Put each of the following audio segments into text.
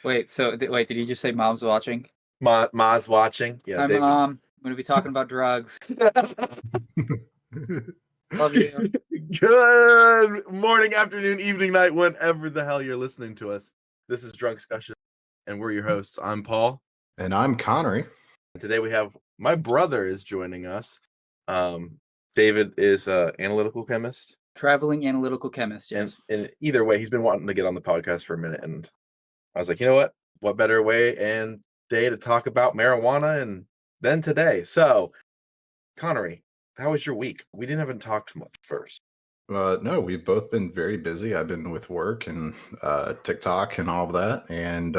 Wait, wait, did you just say mom's watching? Ma's watching. Yeah, Hi, David. Mom. I'm going to be talking about drugs. Love you. Good morning, afternoon, evening, night, whenever the hell you're listening to us. This is Drunk Discussion, and we're your hosts. I'm Paul. And I'm Connery. And today we have my brother is joining us. David is an analytical chemist. Traveling analytical chemist, yes. And either way, he's been wanting to get on the podcast for a minute. And I was like, you know what? What better way and day to talk about marijuana than today? So, Connery, how was your week? We didn't even talk much first. No, we've both been very busy. I've been with work and TikTok and all of that. And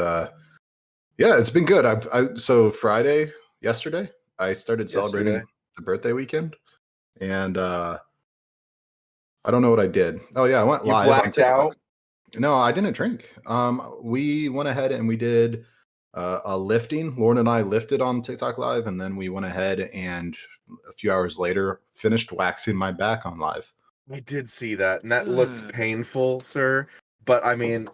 yeah, it's been good. So yesterday, I started celebrating the birthday weekend. And I don't know what I did. Oh, yeah, I went live. You blacked out? No, I didn't drink. We went ahead and we did a lifting. Lauren and I lifted on TikTok Live, and then we went ahead and a few hours later finished waxing my back on live. I did see that, and that looked painful, sir. But I mean,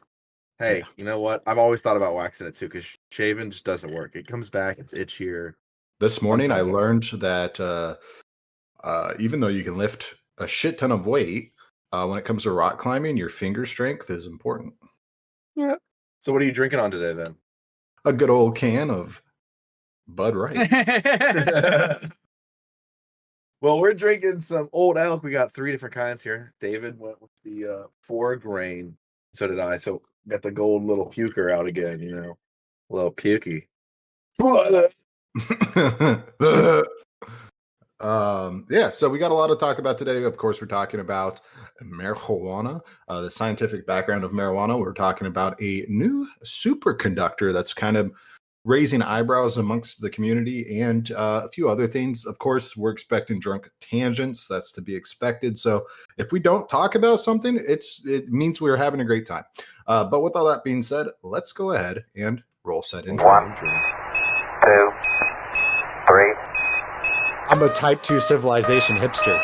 hey, You know what? I've always thought about waxing it too, because shaving just doesn't work. It comes back, it's itchier. This morning, I learned that even though you can lift a shit ton of weight, when it comes to rock climbing, your finger strength is important. Yeah. So what are you drinking on today, then? A good old can of Bud Right. Well, we're drinking some Old Elk. We got 3 different kinds here. David went with the 4 grain. So did I. So got the gold little puker out again, a little pukey. Yeah, so we got a lot to talk about today. Of course, we're talking about marijuana, the scientific background of marijuana. We're talking about a new superconductor that's kind of raising eyebrows amongst the community, and a few other things. Of course, we're expecting drunk tangents. That's to be expected. So if we don't talk about something, it means we're having a great time. But with all that being said, let's go ahead and roll set intro. 1, 2, 3. I'm a type 2 civilization hipster.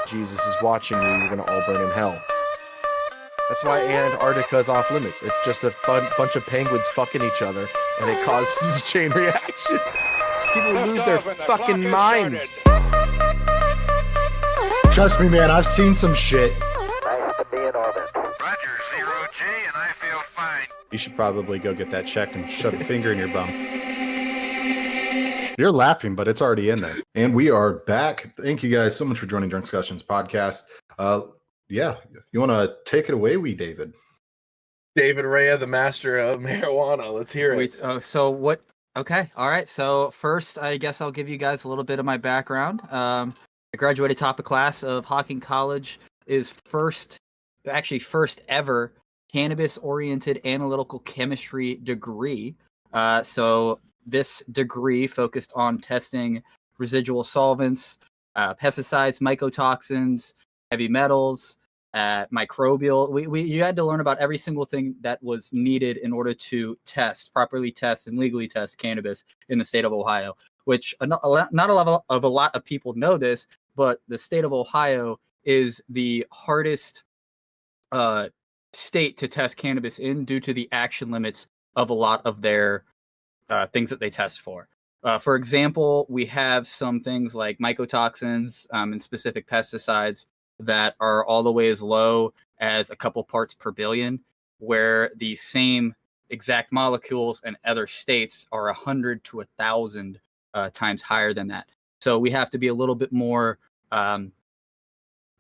Jesus is watching you, you're gonna all burn in hell. That's why Antarctica's off limits. It's just a bunch of penguins fucking each other, and it causes a chain reaction. People lose their fucking minds. Trust me, man, I've seen some shit. Nice to be in orbit. Roger, 0G, and I feel fine. You should probably go get that checked and shove a finger in your bum. You're laughing, but it's already in there. And we are back. Thank you guys so much for joining Drunk Discussions podcast. Yeah, you want to take it away, David? David Rea, the master of marijuana. Let's hear it. Wait, so what? Okay, all right. So first, I guess I'll give you guys a little bit of my background. I graduated top of class of Hocking College. Is first ever cannabis-oriented analytical chemistry degree. So this degree focused on testing residual solvents, pesticides, mycotoxins, heavy metals, microbial. You had to learn about every single thing that was needed in order to properly test and legally test cannabis in the state of Ohio, which not a lot of people know this, but the state of Ohio is the hardest state to test cannabis in due to the action limits of a lot of their things that they test for. For example, we have some things like mycotoxins and specific pesticides that are all the way as low as a couple parts per billion, where the same exact molecules in other states are 100 to 1,000 times higher than that. So we have to be a little bit more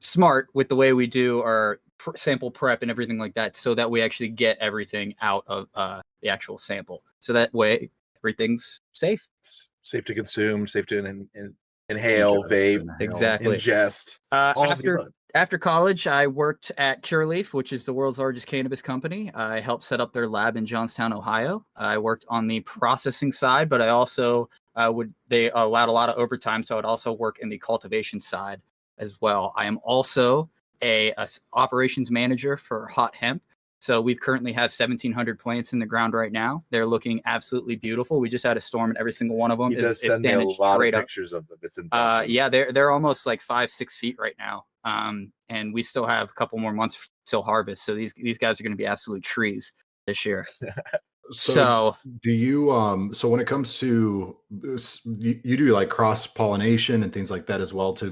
smart with the way we do our sample prep and everything like that, so that we actually get everything out of the actual sample. So that way, everything's safe. It's safe to consume, safe to inhale, vape, exactly, ingest. After college, I worked at Cureleaf, which is the world's largest cannabis company. I helped set up their lab in Johnstown, Ohio. I worked on the processing side, but I also they allowed a lot of overtime, so I would also work in the cultivation side as well. I am also a operations manager for Hot Hemp. So we currently have 1,700 plants in the ground right now. They're looking absolutely beautiful. We just had a storm, and every single one of them is send me a lot of pictures of them. It's yeah, they're almost like 5-6 feet right now. And we still have a couple more months till harvest. So these guys are going to be absolute trees this year. So do you so when it comes to you do like cross pollination and things like that as well to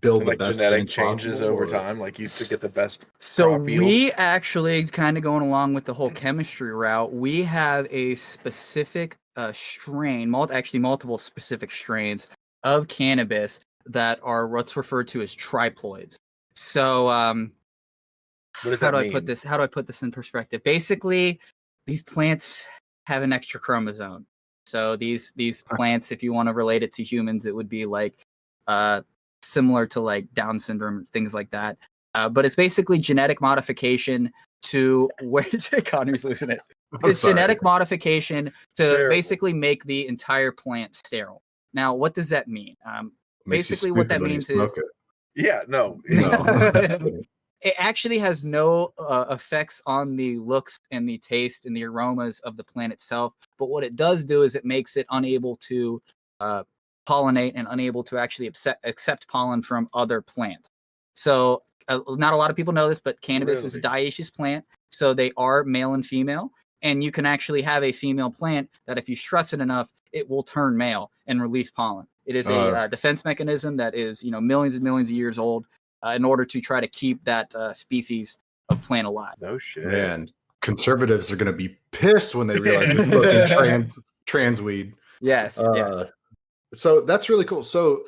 build the Like best genetic strains changes possible, over or- time, like you to get the best So crop yield? we actually kind of going along with the whole chemistry route. We have a specific strain, multiple specific strains of cannabis that are what's referred to as triploids. So What does how that do I mean? put this? How do I put this in perspective? Basically, these plants have an extra chromosome. So these plants, if you want to relate it to humans, it would be like similar to like Down syndrome, things like that. But it's basically genetic modification to where Connor's losing it. I'm It's sorry. genetic modification to Terrible. basically make the entire plant sterile. Now, what does that mean? Makes you Basically, what stupid that when you means is smoke it. Yeah, no. No. it actually has no effects on the looks and the taste and the aromas of the plant itself. But what it does do is it makes it unable to pollinate and unable to actually accept pollen from other plants. So not a lot of people know this, but cannabis is a dioecious plant. So they are male and female. And you can actually have a female plant that if you stress it enough, it will turn male and release pollen. It is a defense mechanism that is, millions and millions of years old in order to try to keep that species of plant alive. No shit. Man, conservatives are going to be pissed when they realize they're smoking trans weed. Yes, yes. So that's really cool. So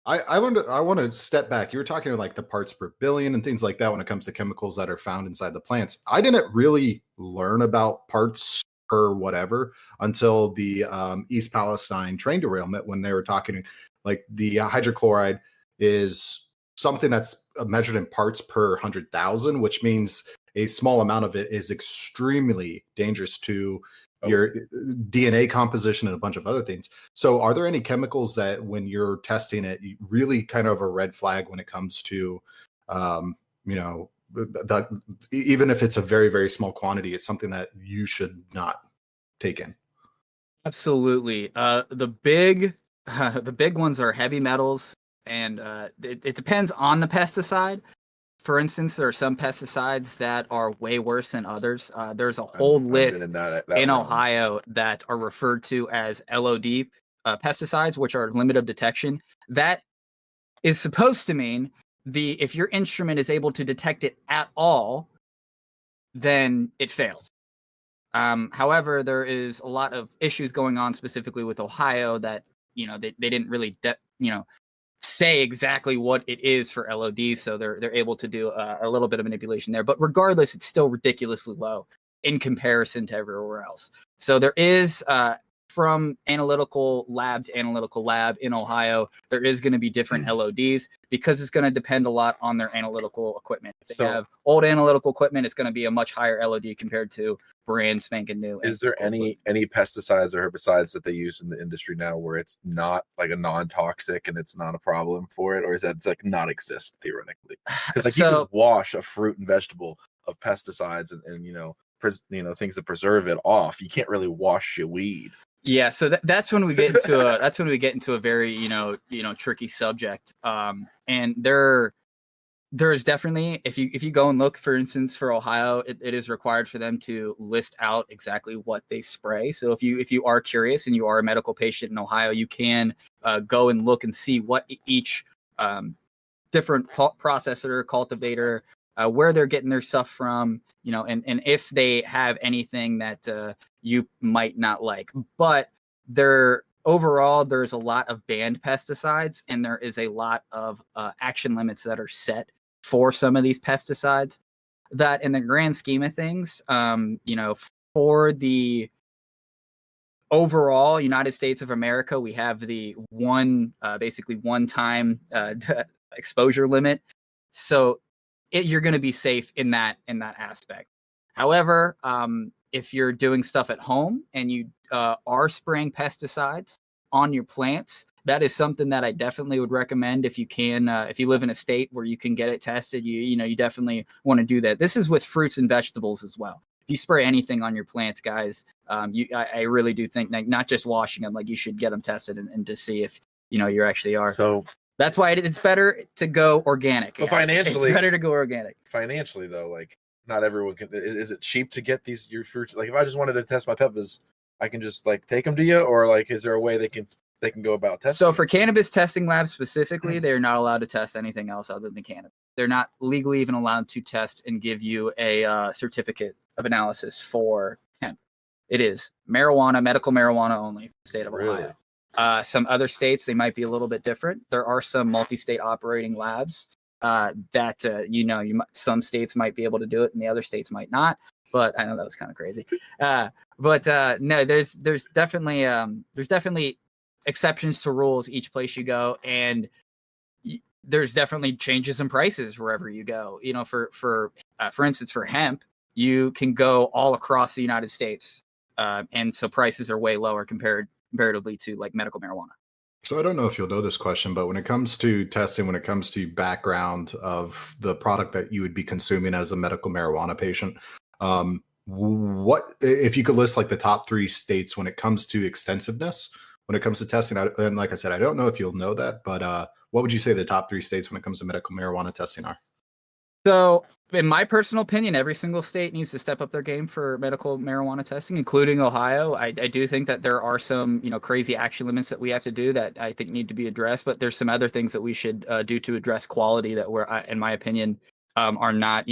I learned. I want to step back. You were talking about like the parts per billion and things like that when it comes to chemicals that are found inside the plants. I didn't really learn about parts per whatever until the East Palestine train derailment, when they were talking like the hydrochloride is something that's measured in parts per 100,000, which means a small amount of it is extremely dangerous to your DNA composition and a bunch of other things. So are there any chemicals that when you're testing it, you really kind of a red flag when it comes to, that even if it's a very, very small quantity, it's something that you should not take in? Absolutely. The big ones are heavy metals, and it depends on the pesticide. For instance, there are some pesticides that are way worse than others. There's a whole list in Ohio that are referred to as LOD pesticides, which are limit of detection. That is supposed to mean if your instrument is able to detect it at all, then it fails. However, there is a lot of issues going on specifically with Ohio that they didn't really say exactly what it is for LOD, so they're able to do a little bit of manipulation there. But regardless, it's still ridiculously low in comparison to everywhere else. So there is from analytical lab to analytical lab in Ohio, there is going to be different LODs because it's going to depend a lot on their analytical equipment. If they have old analytical equipment, it's going to be a much higher LOD compared to brand spanking new. Is there any pesticides or herbicides that they use in the industry now where it's not like a non-toxic and it's not a problem for it, or is that like not exist theoretically? Because like you can wash a fruit and vegetable of pesticides and things that preserve it off. You can't really wash your weed. Yeah, so that's when we get into a very tricky subject. And there is definitely, if you go and look, for instance, for Ohio, it is required for them to list out exactly what they spray. So if you are curious and you are a medical patient in Ohio, you can go and look and see what each different processor, cultivator, where they're getting their stuff from, and if they have anything that you might not like. But overall, there's a lot of banned pesticides, and there is a lot of action limits that are set for some of these pesticides that in the grand scheme of things, for the overall United States of America, we have the basically one time exposure limit. So you're going to be safe in that aspect. However, if you're doing stuff at home and you are spraying pesticides on your plants, that is something that I definitely would recommend if you can. If you live in a state where you can get it tested, you definitely want to do that. This is with fruits and vegetables as well. If you spray anything on your plants, guys, I really do think not just washing them, like you should get them tested and to see if you actually are. So That's why it's better to go organic. But guys. financially- it's better to go organic. Financially, though, like not everyone can. Is it cheap to get your fruits? Like if I just wanted to test my peppers, I can just like take them to you, or like is there a way they can go about testing? So for cannabis testing labs specifically, they're not allowed to test anything else other than cannabis. They're not legally even allowed to test and give you a certificate of analysis for hemp. It is marijuana, medical marijuana only for the state of Really? Ohio. Some other states, they might be a little bit different. There are some multi-state operating labs that some states might be able to do it and the other states might not. But I know that was kind of crazy. No, there's definitely exceptions to rules each place you go, and there's definitely changes in prices wherever you go. For instance, for hemp, you can go all across the United States, and so prices are way lower comparatively to like medical marijuana. So I don't know if you'll know this question, but when it comes to testing, when it comes to background of the product that you would be consuming as a medical marijuana patient, what if you could list like the top 3 states when it comes to extensiveness, when it comes to testing? And like I said, I don't know if you'll know that, but what would you say the top 3 states when it comes to medical marijuana testing are? So, in my personal opinion, every single state needs to step up their game for medical marijuana testing, including Ohio. I do think that there are some, crazy action limits that we have to do that I think need to be addressed, but there's some other things that we should do to address quality that in my opinion, are not,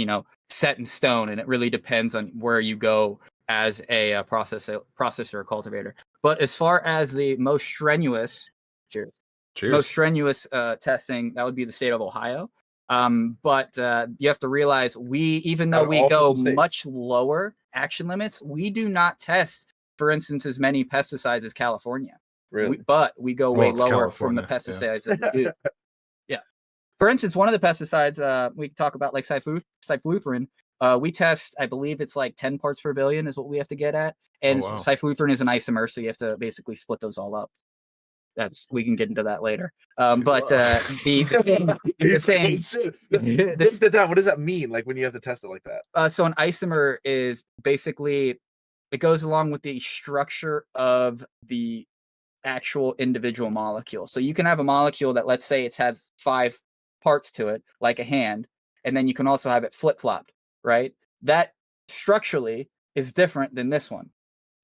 set in stone, and it really depends on where you go as a processor or cultivator. But as far as the most strenuous, most strenuous testing, that would be the state of Ohio. But you have to realize even though we go much lower action limits, we do not test, for instance, as many pesticides as California. Really? But we go way lower from the California, pesticides that we do. Yeah. For instance, one of the pesticides we talk about, like cyfluthrin, we test, I believe it's like 10 parts per billion is what we have to get at. And wow. cyfluthrin is an isomer, so you have to basically split those all up. We can get into that later. But the same. What does that mean? Like when you have to test it like that? So an isomer is basically, it goes along with the structure of the actual individual molecule. So you can have a molecule that, let's say, it has 5 parts to it, like a hand, and then you can also have it flip-flopped, right? That structurally is different than this one.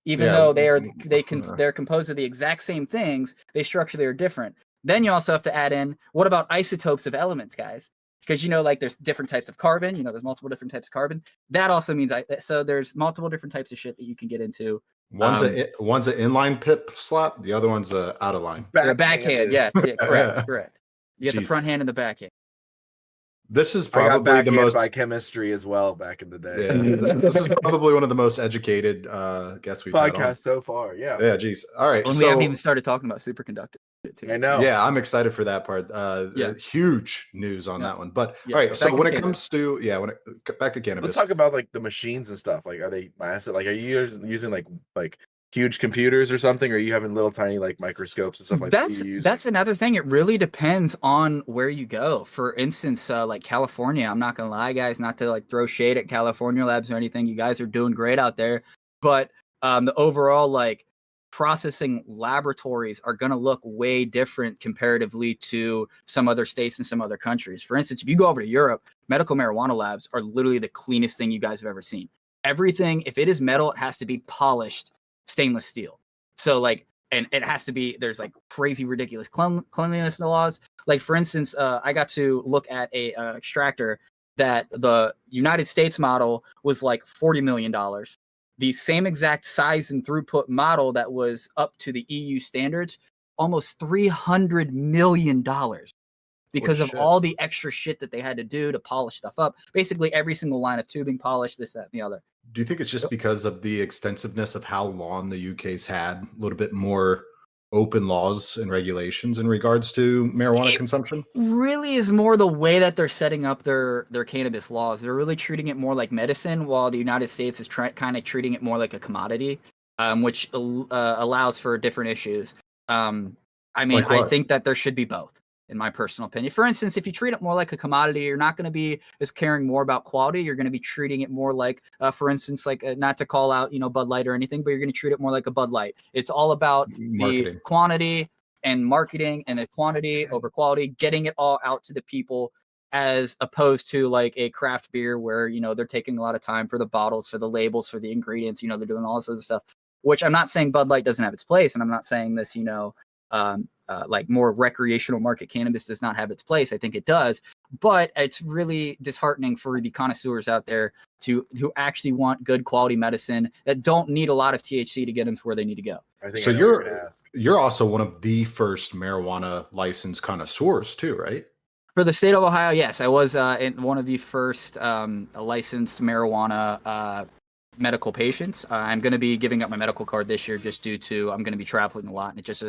Even though they're composed of the exact same things, they structurally are different. Then you also have to add in, what about isotopes of elements, guys? Because like there's different types of carbon. There's multiple different types of carbon. That also means so there's multiple different types of shit that you can get into. One's an inline pip slap, the other one's a out of line. Backhand, yes, yeah, correct. You get the front hand and the backhand. This is probably the most by chemistry as well back in the day. Yeah, this is probably one of the most educated guests we've had on. So far. Yeah. Yeah, geez. All right. And we haven't even started talking about superconductor. I know. Yeah, I'm excited for that part. Huge news on that one. But all right, so when it comes to back to cannabis. Let's talk about like the machines and stuff. Like, are they massive? Like, are you using like huge computers or something? Or are you having little tiny like microscopes and stuff like that? That's another thing. It really depends on where you go. For instance, like California, I'm not gonna lie, guys, not to like throw shade at California labs or anything. You guys are doing great out there, but the overall like processing laboratories are gonna look way different comparatively to some other states and some other countries. For instance, if you go over to Europe, medical marijuana labs are literally the cleanest thing you guys have ever seen. Everything, if it is metal, it has to be polished stainless steel. So like, and it has to be, there's like crazy ridiculous cleanliness laws. Like for instance, I got to look at a extractor that the United States model was like $40 million. The same exact size and throughput model that was up to the EU standards, almost $300 million because of all the extra shit that they had to do to polish stuff up. Basically every single line of tubing polished, this, that, and the other. Do you think it's just because of the extensiveness of how long the UK's had a little bit more open laws and regulations in regards to marijuana consumption? Really is more the way that they're setting up their cannabis laws. They're really treating it more like medicine, while the United States is kind of treating it more like a commodity, which allows for different issues. I think that there should be both, in my personal opinion. For instance, if you treat it more like a commodity, you're not going to be as caring more about quality. You're going to be treating it more like, for instance, like not to call out, Bud Light or anything, but you're going to treat it more like a Bud Light. It's all about marketing, the quantity, and marketing and the quantity over quality, getting it all out to the people, as opposed to like a craft beer where, you know, they're taking a lot of time for the bottles, for the labels, for the ingredients, you know, they're doing all this other stuff, which I'm not saying Bud Light doesn't have its place. And I'm not saying this, you know, like more recreational market cannabis does not have its place. I think it does, but it's really disheartening for the connoisseurs out there who actually want good quality medicine that don't need a lot of THC to get them to where they need to go. I think So I know what you're gonna ask. you're also one of the first marijuana licensed connoisseurs too, right? For the state of Ohio, yes, I was in one of the first licensed marijuana medical patients. I'm going to be giving up my medical card this year just due to I'm going to be traveling a lot, and it just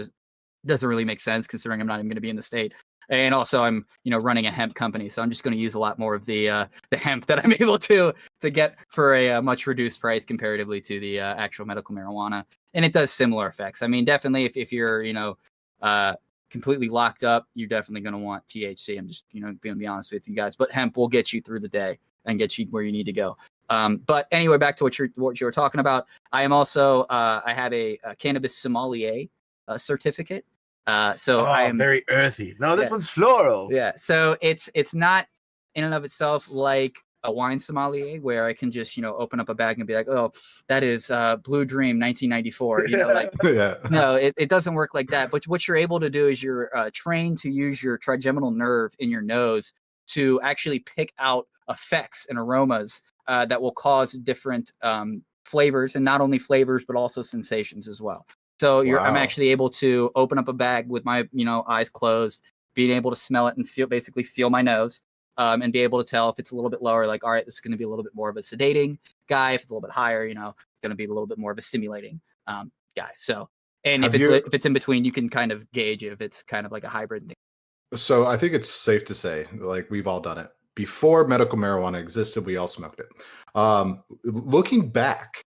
doesn't really make sense considering I'm not even going to be in the state. And also, I'm, you know, running a hemp company, so I'm just going to use a lot more of the hemp that I'm able to get for a much reduced price comparatively to the actual medical marijuana. And it does similar effects. I mean, definitely, if you're, you know, completely locked up, you're definitely going to want THC. I'm just, you know, going to be honest with you guys. But hemp will get you through the day and get you where you need to go. But anyway, back to what you were talking about. I am also I have a cannabis sommelier certificate. So I am very earthy. No, this Yeah. one's floral. Yeah, so it's not in and of itself like a wine sommelier where I can just, you know, open up a bag and be like, oh, that is Blue Dream 1994. You know, like Yeah. no, it doesn't work like that. But what you're able to do is you're trained to use your trigeminal nerve in your nose to actually pick out effects and aromas that will cause different flavors, and not only flavors but also sensations as well. So I'm Wow. actually able to open up a bag with my, you know, eyes closed, being able to smell it and basically feel my nose, and be able to tell if it's a little bit lower, like, all right, this is going to be a little bit more of a sedating guy. If it's a little bit higher, you know, going to be a little bit more of a stimulating guy. So, and if it's in between, you can kind of gauge if it's kind of like a hybrid thing. So I think it's safe to say, like, we've all done it. Before medical marijuana existed, we all smoked it. Looking back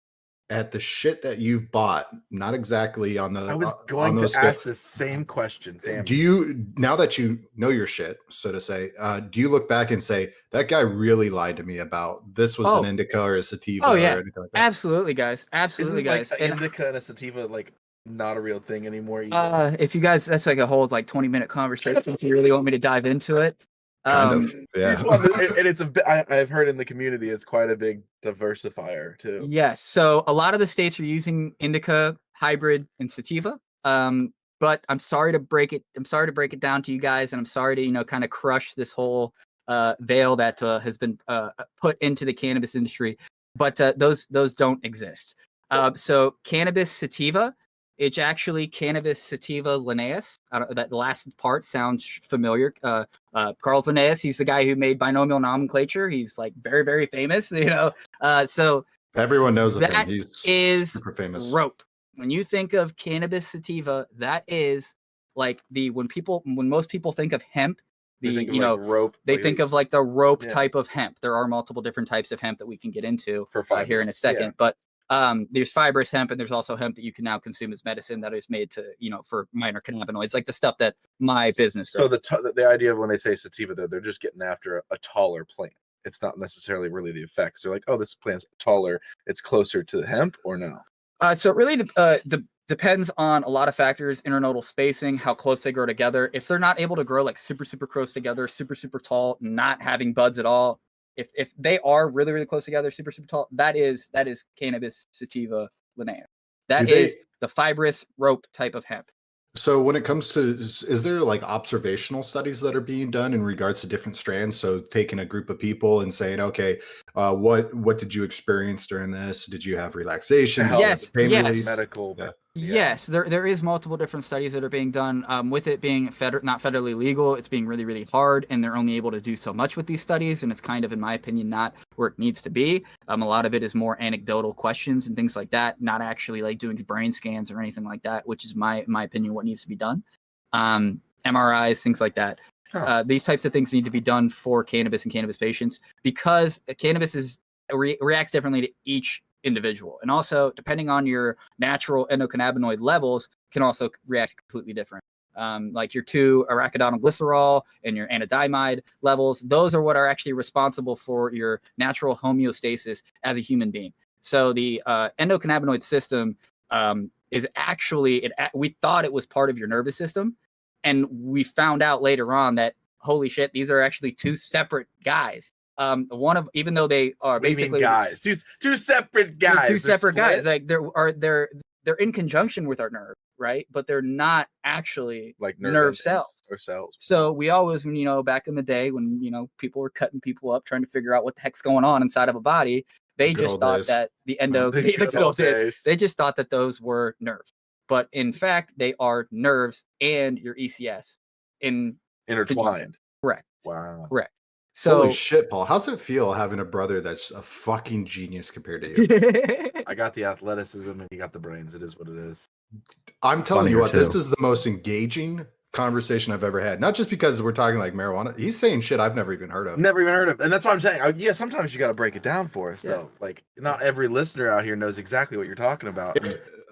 at the shit that you've bought, not exactly on the I was on going to those ask scales. the same question. Damn. Do you, now that you know your shit, so to say, do you look back and say that guy really lied to me about this was an indica or a sativa? Oh yeah, or anything like that? absolutely, guys. Absolutely, Isn't guys. like And, indica and a sativa like not a real thing anymore? Either? if you guys, that's like a whole like 20-minute conversation. If you really want me to dive into it, Kind of, You yeah. just want to- and it's a bit. I've heard in the community it's quite a big diversifier too. Yes. So a lot of the states are using indica, hybrid, and sativa. But I'm sorry to break it. I'm sorry to break it down to you guys, and I'm sorry to, you know, kind of crush this whole veil that has been put into the cannabis industry. But those don't exist. So cannabis sativa, it's actually cannabis sativa Linnaeus. That last part sounds familiar. Carl Linnaeus, he's the guy who made binomial nomenclature. He's like very, very famous, you know. So Everyone knows of him. that He's is super famous. rope. When you think of cannabis sativa, that is like when most people think of hemp, They think of, you like, know, rope. they like, think of like the rope Yeah. type of hemp. There are multiple different types of hemp that we can get into For here in a fibers, second. yeah. But there's fibrous hemp, and there's also hemp that you can now consume as medicine that is made to, you know, for minor cannabinoids, like the stuff that my business So does. the idea of when they say sativa, they're just getting after a taller plant. It's not necessarily really the effects. They're like, oh, this plant's taller. It's closer to hemp, or no? So it really depends on a lot of factors: internodal spacing, how close they grow together. If they're not able to grow like super close together, super tall, not having buds at all, if they are really close together, super tall, that is cannabis sativa Linnaeus. That is the fibrous rope type of hemp. So when it comes to, is there like observational studies that are being done in regards to different strands? So taking a group of people and saying, okay, what did you experience during this? Did you have relaxation? Did you have Yes, pain yes. relief? Medical. Yeah. Yes, there is multiple different studies that are being done. With it being not federally legal, it's being really hard, and they're only able to do so much with these studies, and it's kind of, in my opinion, not where it needs to be. A lot of it is more anecdotal questions and things like that, not actually like doing brain scans or anything like that, which is my opinion what needs to be done. MRIs, things like that. These types of things need to be done for cannabis and cannabis patients, because cannabis reacts differently to each individual, and also depending on your natural endocannabinoid levels can also react completely different. Like your 2-arachidonoglycerol and your anandamide levels, those are what are actually responsible for your natural homeostasis as a human being. So the endocannabinoid system is actually we thought it was part of your nervous system, and we found out later on that holy shit, these are actually two separate guys. Even though they are basically guys, two separate guys, two separate guys, like they're in conjunction with our nerve, right? But they're not actually like nerve cells or cells. So we always, back in the day when people were cutting people up, trying to figure out what the heck's going on inside of a body, they just thought that the good old days, they just thought that those were nerves. But in fact, they are nerves and your ECS intertwined. Correct. Wow. Correct. So holy shit, Paul. How's it feel having a brother that's a fucking genius compared to you? I got the athleticism and you got the brains. It is what it is. I'm telling you Funnier what, too. this is the most engaging conversation I've ever had. Not just because we're talking like marijuana. He's saying shit I've never even heard of. Never even heard of. And that's what I'm saying. Yeah, sometimes you got to break it down for us, though. Like, not every listener out here knows exactly what you're talking about.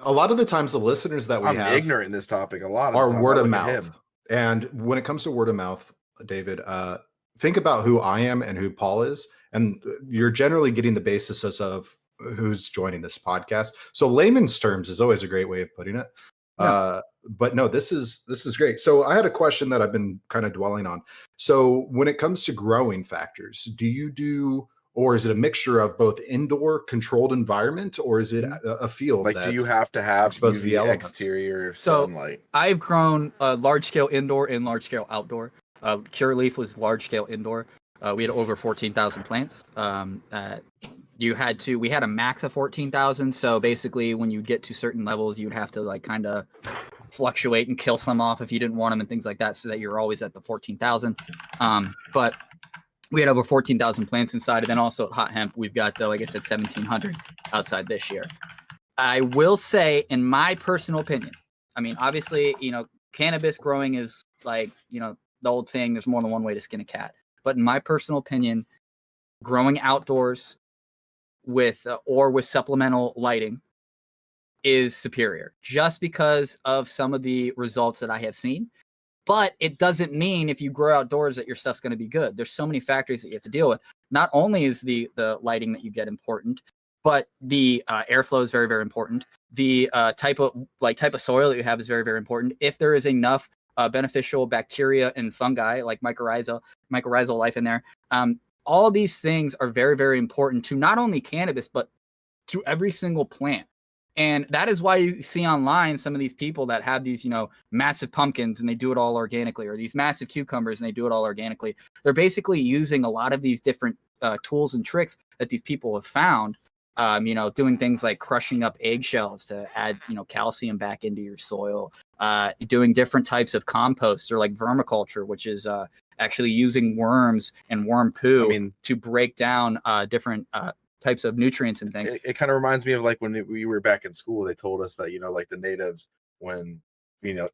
A lot of the times the listeners that we I'm have ignorant in this topic. A lot of are the time. word I of look at him. mouth. And when it comes to word of mouth, David, think about who I am and who Paul is. And you're generally getting the basis of who's joining this podcast. So layman's terms is always a great way of putting it. Yeah. But no, this is great. So I had a question that I've been kind of dwelling on. So when it comes to growing factors, do you do, or is it a mixture of both indoor controlled environment, or is it a field? Like, do you have to have exposed to the UV elements? exterior So sunlight? I've grown large scale indoor and large scale outdoor. Cureleaf was large scale indoor. We had over 14,000 plants. We had a max of 14,000. So basically when you get to certain levels, you'd have to like kind of fluctuate and kill some off if you didn't want them and things like that, so that you're always at the 14,000. But we had over 14,000 plants inside. And then also at Hot Hemp, we've got, like I said, 1,700 outside this year. I will say, in my personal opinion, I mean, obviously, cannabis growing is like, the old saying, there's more than one way to skin a cat. But in my personal opinion, growing outdoors with supplemental lighting is superior, just because of some of the results that I have seen. But it doesn't mean if you grow outdoors that your stuff's going to be good. There's so many factors that you have to deal with. Not only is the lighting that you get important, but the airflow is very, very important. The type of soil that you have is very, very important. If there is enough beneficial bacteria and fungi like mycorrhizal life in there, all these things are very, very important to not only cannabis, but to every single plant. And that is why you see online some of these people that have these, massive pumpkins and they do it all organically, or these massive cucumbers and they do it all organically. They're basically using a lot of these different tools and tricks that these people have found, doing things like crushing up eggshells to add, calcium back into your soil, doing different types of composts, or like vermiculture, which is actually using worms and worm poo to break down different types of nutrients and things. It kind of reminds me of like when we were back in school, they told us that, like the natives, when, the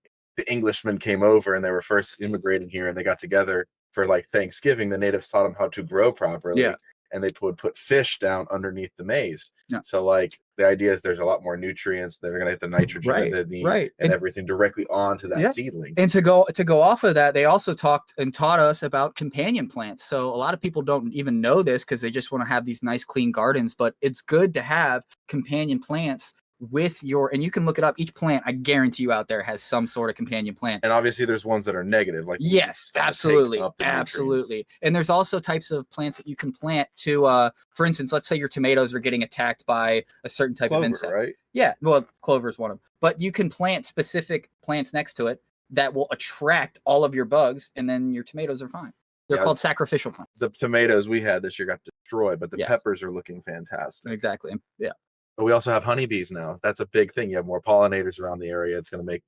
Englishmen came over and they were first immigrating here and they got together for like Thanksgiving, the natives taught them how to grow properly. Yeah. And they would put fish down underneath the maize. Yeah. So like the idea is there's a lot more nutrients that are going to hit the nitrogen that they need, and everything directly onto that seedling. And to go off of that, they also talked and taught us about companion plants. So a lot of people don't even know this because they just want to have these nice clean gardens, but it's good to have companion plants with and you can look it up. Each plant, I guarantee you out there, has some sort of companion plant. And obviously there's ones that are negative. Like yes, absolutely. Absolutely. And there's also types of plants that you can plant to, for instance, let's say your tomatoes are getting attacked by a certain type of insect. Right? Yeah. Well, clover is one of them, but you can plant specific plants next to it that will attract all of your bugs, and then your tomatoes are fine. They're called sacrificial plants. The tomatoes we had this year got destroyed, but the peppers are looking fantastic. Exactly. Yeah. But we also have honeybees now. That's a big thing. You have more pollinators around the area. It's going to make,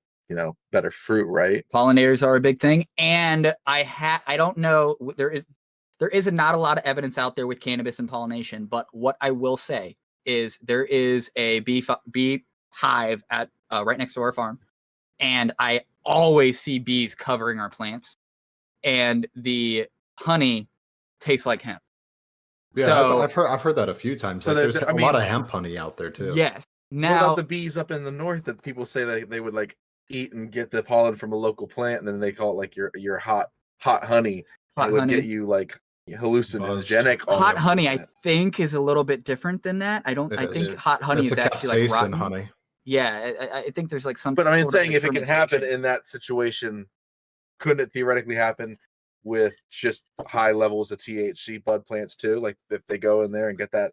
better fruit, right? Pollinators are a big thing. And I don't know, there is not a lot of evidence out there with cannabis and pollination, but what I will say is there is a bee hive at right next to our farm, and I always see bees covering our plants, and the honey tastes like hemp. Yeah, so, I've heard that a few times. So there's a lot of hemp honey out there too. Yes. Now, what about the bees up in the north that people say they would like eat and get the pollen from a local plant, and then they call it like your hot honey. It would get you like hallucinogenic. Hot honey, I think, is a little bit different than that. I think hot honey is actually like rotten honey. Yeah, I think there's like some. But I mean, sort of, saying like, if it can happen fermentation. in that situation, couldn't it theoretically happen with just high levels of THC bud plants too? Like if they go in there and get that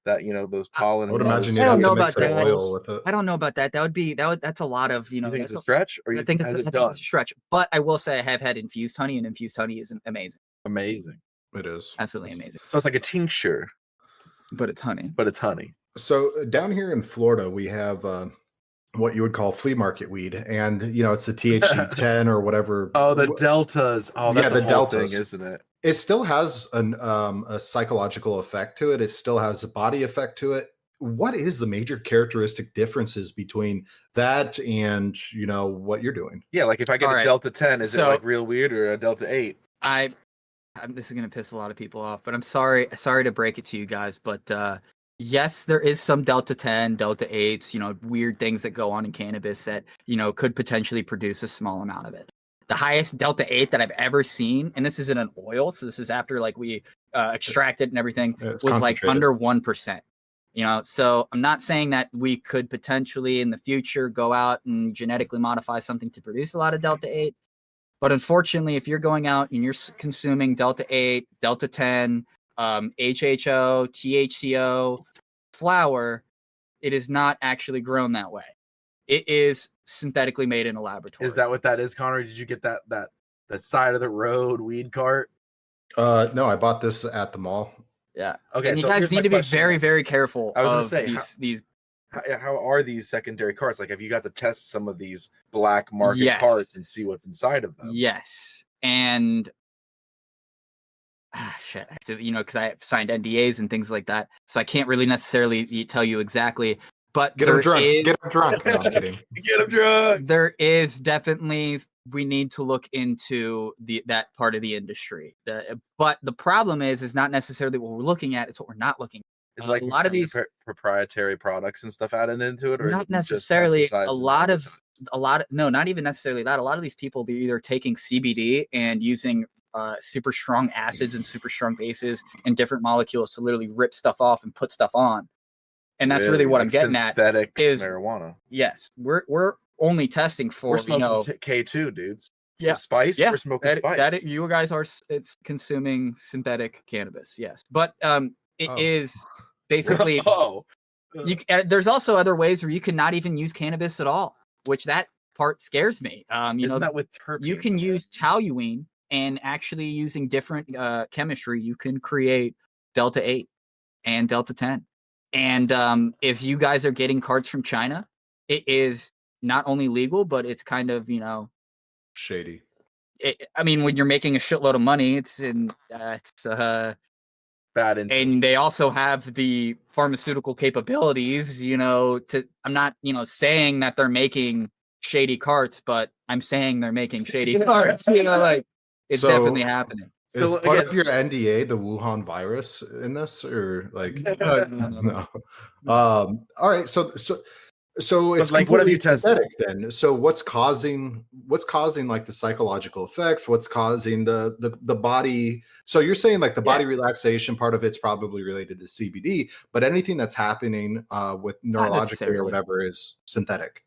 those pollen. I would and imagine those you'd I don't have know to mix about it that. oil with it. I don't know about that. That's a lot of You think it's that's a stretch, or I think has it it's done? a stretch. But I will say I have had infused honey, and infused honey is amazing, Amazing. It is. absolutely amazing. So it's like a tincture, But it's honey. but it's honey. So down here in Florida, we have what you would call flea market weed, and it's the THC 10 or whatever. Oh, the deltas. Oh, that's Yeah, a the whole deltas. thing, isn't it? It still has a psychological effect to it. It still has a body effect to it. What is the major characteristic differences between that and what you're doing? Yeah, like if I get All a right. Delta 10, is it So- like real weird, or a Delta 8? This is gonna piss a lot of people off, but I'm sorry to break it to you guys, but yes, there is some Delta 10, Delta 8s, weird things that go on in cannabis that could potentially produce a small amount of it. The highest Delta 8 that I've ever seen, and this isn't an oil, so this is after like we extract it and everything, It's was like concentrated. under 1%. So I'm not saying that we could potentially in the future go out and genetically modify something to produce a lot of Delta 8. But unfortunately, if you're going out and you're consuming Delta 8, Delta 10, HHO, THCO, flower, it is not actually grown that way. It is synthetically made in a laboratory. Is that what that is, Connor? Did you get that side of the road weed cart? No, I bought this at the mall. Yeah. Okay, And you so guys here's my need to be question very, next. very careful I was gonna of say, these. How are these secondary carts? Like, have you got to test some of these black market Yes. carts and see what's inside of them? Yes. And shit, I have to, because I have signed NDAs and things like that. So I can't really necessarily tell you exactly. But Get them drunk. is- Get them drunk. No, I'm kidding. Get them drunk. there is definitely we need to look into that part of the industry. But the problem is not necessarily what we're looking at; it's what we're not looking at. Is it like a lot of these proprietary products and stuff added into it, or not is it just necessarily pesticides a and lot of herbicides? no, not even necessarily that. A lot of these people, they're either taking CBD and using super strong acids and super strong bases and different molecules to literally rip stuff off and put stuff on. And that's really what I'm getting at. Synthetic is- marijuana. Yes, we're only testing for We're smoking K2, dudes. Yeah. Some spice. Yeah, We're smoking spice. that you guys are it's consuming synthetic cannabis. Yes, but it is Oh. basically Oh, there's also other ways where you can not even use cannabis at all, which that part scares me. isn't that with terpenes? You can use toluene, and actually using different chemistry, you can create Delta 8 and Delta 10. And if you guys are getting carts from China, it is not only legal, but it's kind of, Shady. I mean, when you're making a shitload of money, it's bad interest. and they also have the pharmaceutical capabilities, I'm not, saying that they're making shady carts, but I'm saying they're making shady carts, it's So- definitely happening. Is So, part again- of your NDA the Wuhan virus in this, or like No. All right, so it's like, what have you completely tested? synthetic then. So what's causing like the psychological effects? What's causing the body? So you're saying like the body relaxation part of it's probably related to CBD, but anything that's happening with neurologically necessarily. or whatever is synthetic.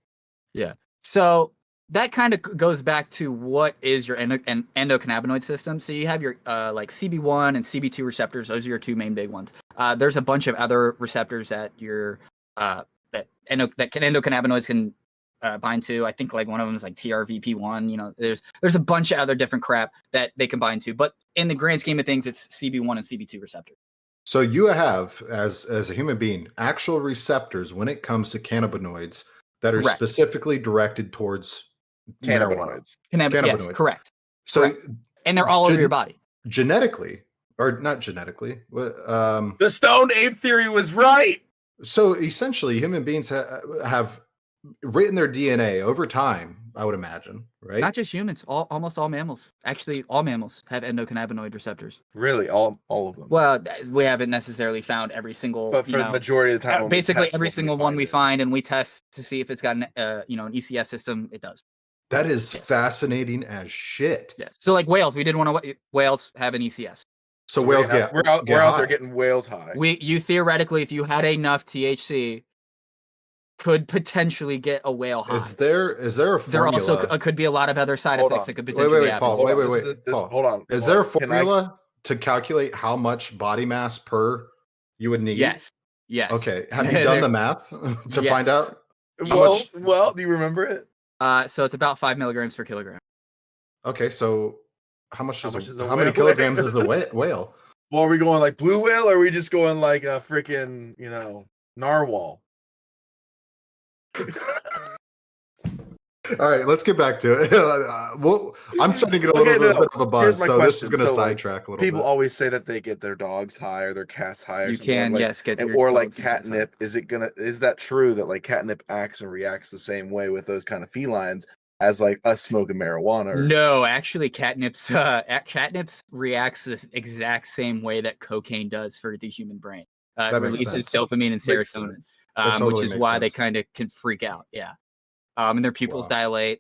So that kind of goes back to what is your endocannabinoid system. So you have your like CB1 and CB2 receptors. Those are your two main big ones. There's a bunch of other receptors that your that endocannabinoids can bind to. I think like one of them is like TRVP1. There's a bunch of other different crap that they can bind to. But in the grand scheme of things, it's CB1 and CB2 receptors. So you have, as a human being, actual receptors when it comes to cannabinoids that are Correct. specifically directed towards marijuana. Cannabinoids. Yes, Cannabinoids. correct. So And they're all over your body. genetically, or not genetically, The stoned ape theory was right. so essentially human beings have written their DNA over time, I would imagine, right? Not just humans, almost all mammals. Actually, all mammals have endocannabinoid receptors. Really, all of them. Well, we haven't necessarily found every single, But for the majority of the time, when we basically test every what single one we it. find, and we test to see if it's got an ECS system. It does. That is fascinating as shit. Yeah. So like whales, we did whales have an ECS. So whales we're out there high. getting whales high. You theoretically, if you had enough THC could potentially get a whale high. Is there a There formula? also could be a lot of other side Hold effects on. that could Wait, potentially happen. Paul. Hold on, Wait. Paul. hold on. Is hold there a on. Can I- formula to calculate how much body mass per you would need? Yes. Okay. Have you done the math to find Yes. out? How much? Well, do you remember it? So it's about 5 milligrams per kilogram. Okay, so how much How much is a how many whale kilograms weigh? is a whale? Well, are we going like blue whale, or are we just going like a freaking, narwhal? All right, let's get back to it. Well, I'm starting to get a Okay, little no, bit of a buzz, here's my so this is question. going to So, like, sidetrack a little People bit. always say that they get their dogs high or their cats high. Or You something, can, like, yes, get your or like dogs and cats high. catnip. Is that true that like catnip acts and reacts the same way with those kind of felines as like us smoking marijuana? Or, No, actually, catnips reacts the exact same way that cocaine does for the human brain. It That makes releases sense. dopamine and Makes serotonin, sense. That totally which is makes why they sense. kind of can freak out. Yeah. And their pupils Wow. dilate.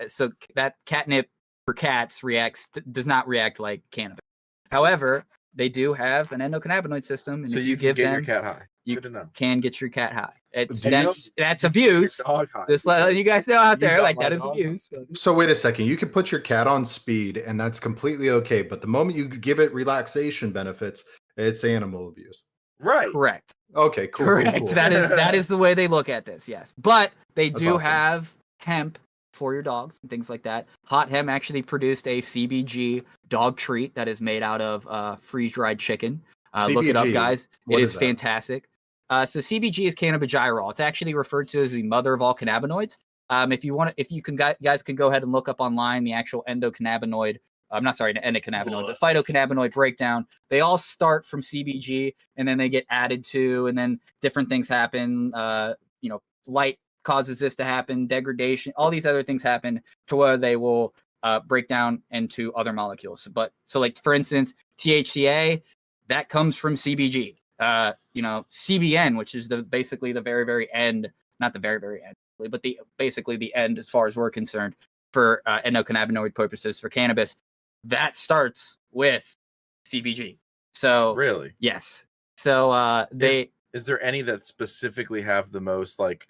So that catnip for cats does not react like cannabis. However, they do have an endocannabinoid system, and So if you you can give get them, your cat high. you Good to know. can get your cat high. Do you- That's abuse. Your dog high. Just letting you guys know out You there, got like my that is dog. abuse. So wait a second. You can put your cat on speed, and that's completely okay. But the moment you give it relaxation benefits, it's animal abuse. Right. Correct. Okay, cool. Correct. Cool. That is the way they look at this. Yes, but they That's do awesome. have hemp for your dogs and things like that. Hot Hemp actually produced a CBG dog treat that is made out of freeze-dried chicken. Look it up, CBG, guys. what It is is that? fantastic. So CBG is cannabigerol. It's actually referred to as the mother of all cannabinoids. If you guys can go ahead and look up online the actual endocannabinoid. I'm not sorry, the endocannabinoid, the phytocannabinoid breakdown. They all start from CBG and then they get added to, and then different things happen. Light causes this to happen, degradation, all these other things happen to where they will break down into other molecules. So like for instance, THCA, that comes from CBG. CBN, which is basically the very, very end, not the very, very end, but basically the end as far as we're concerned for endocannabinoid purposes for cannabis, that starts with CBG. So Really? yes. So Is there any that specifically have the most like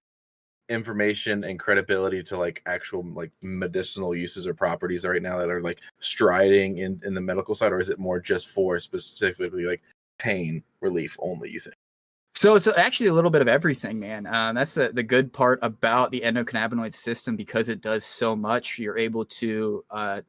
information and credibility to like actual like medicinal uses or properties right now that are like striding in the medical side, or is it more just for specifically like pain relief only, you think? So it's actually a little bit of everything, man. That's the good part about the endocannabinoid system, because it does so much. You're able to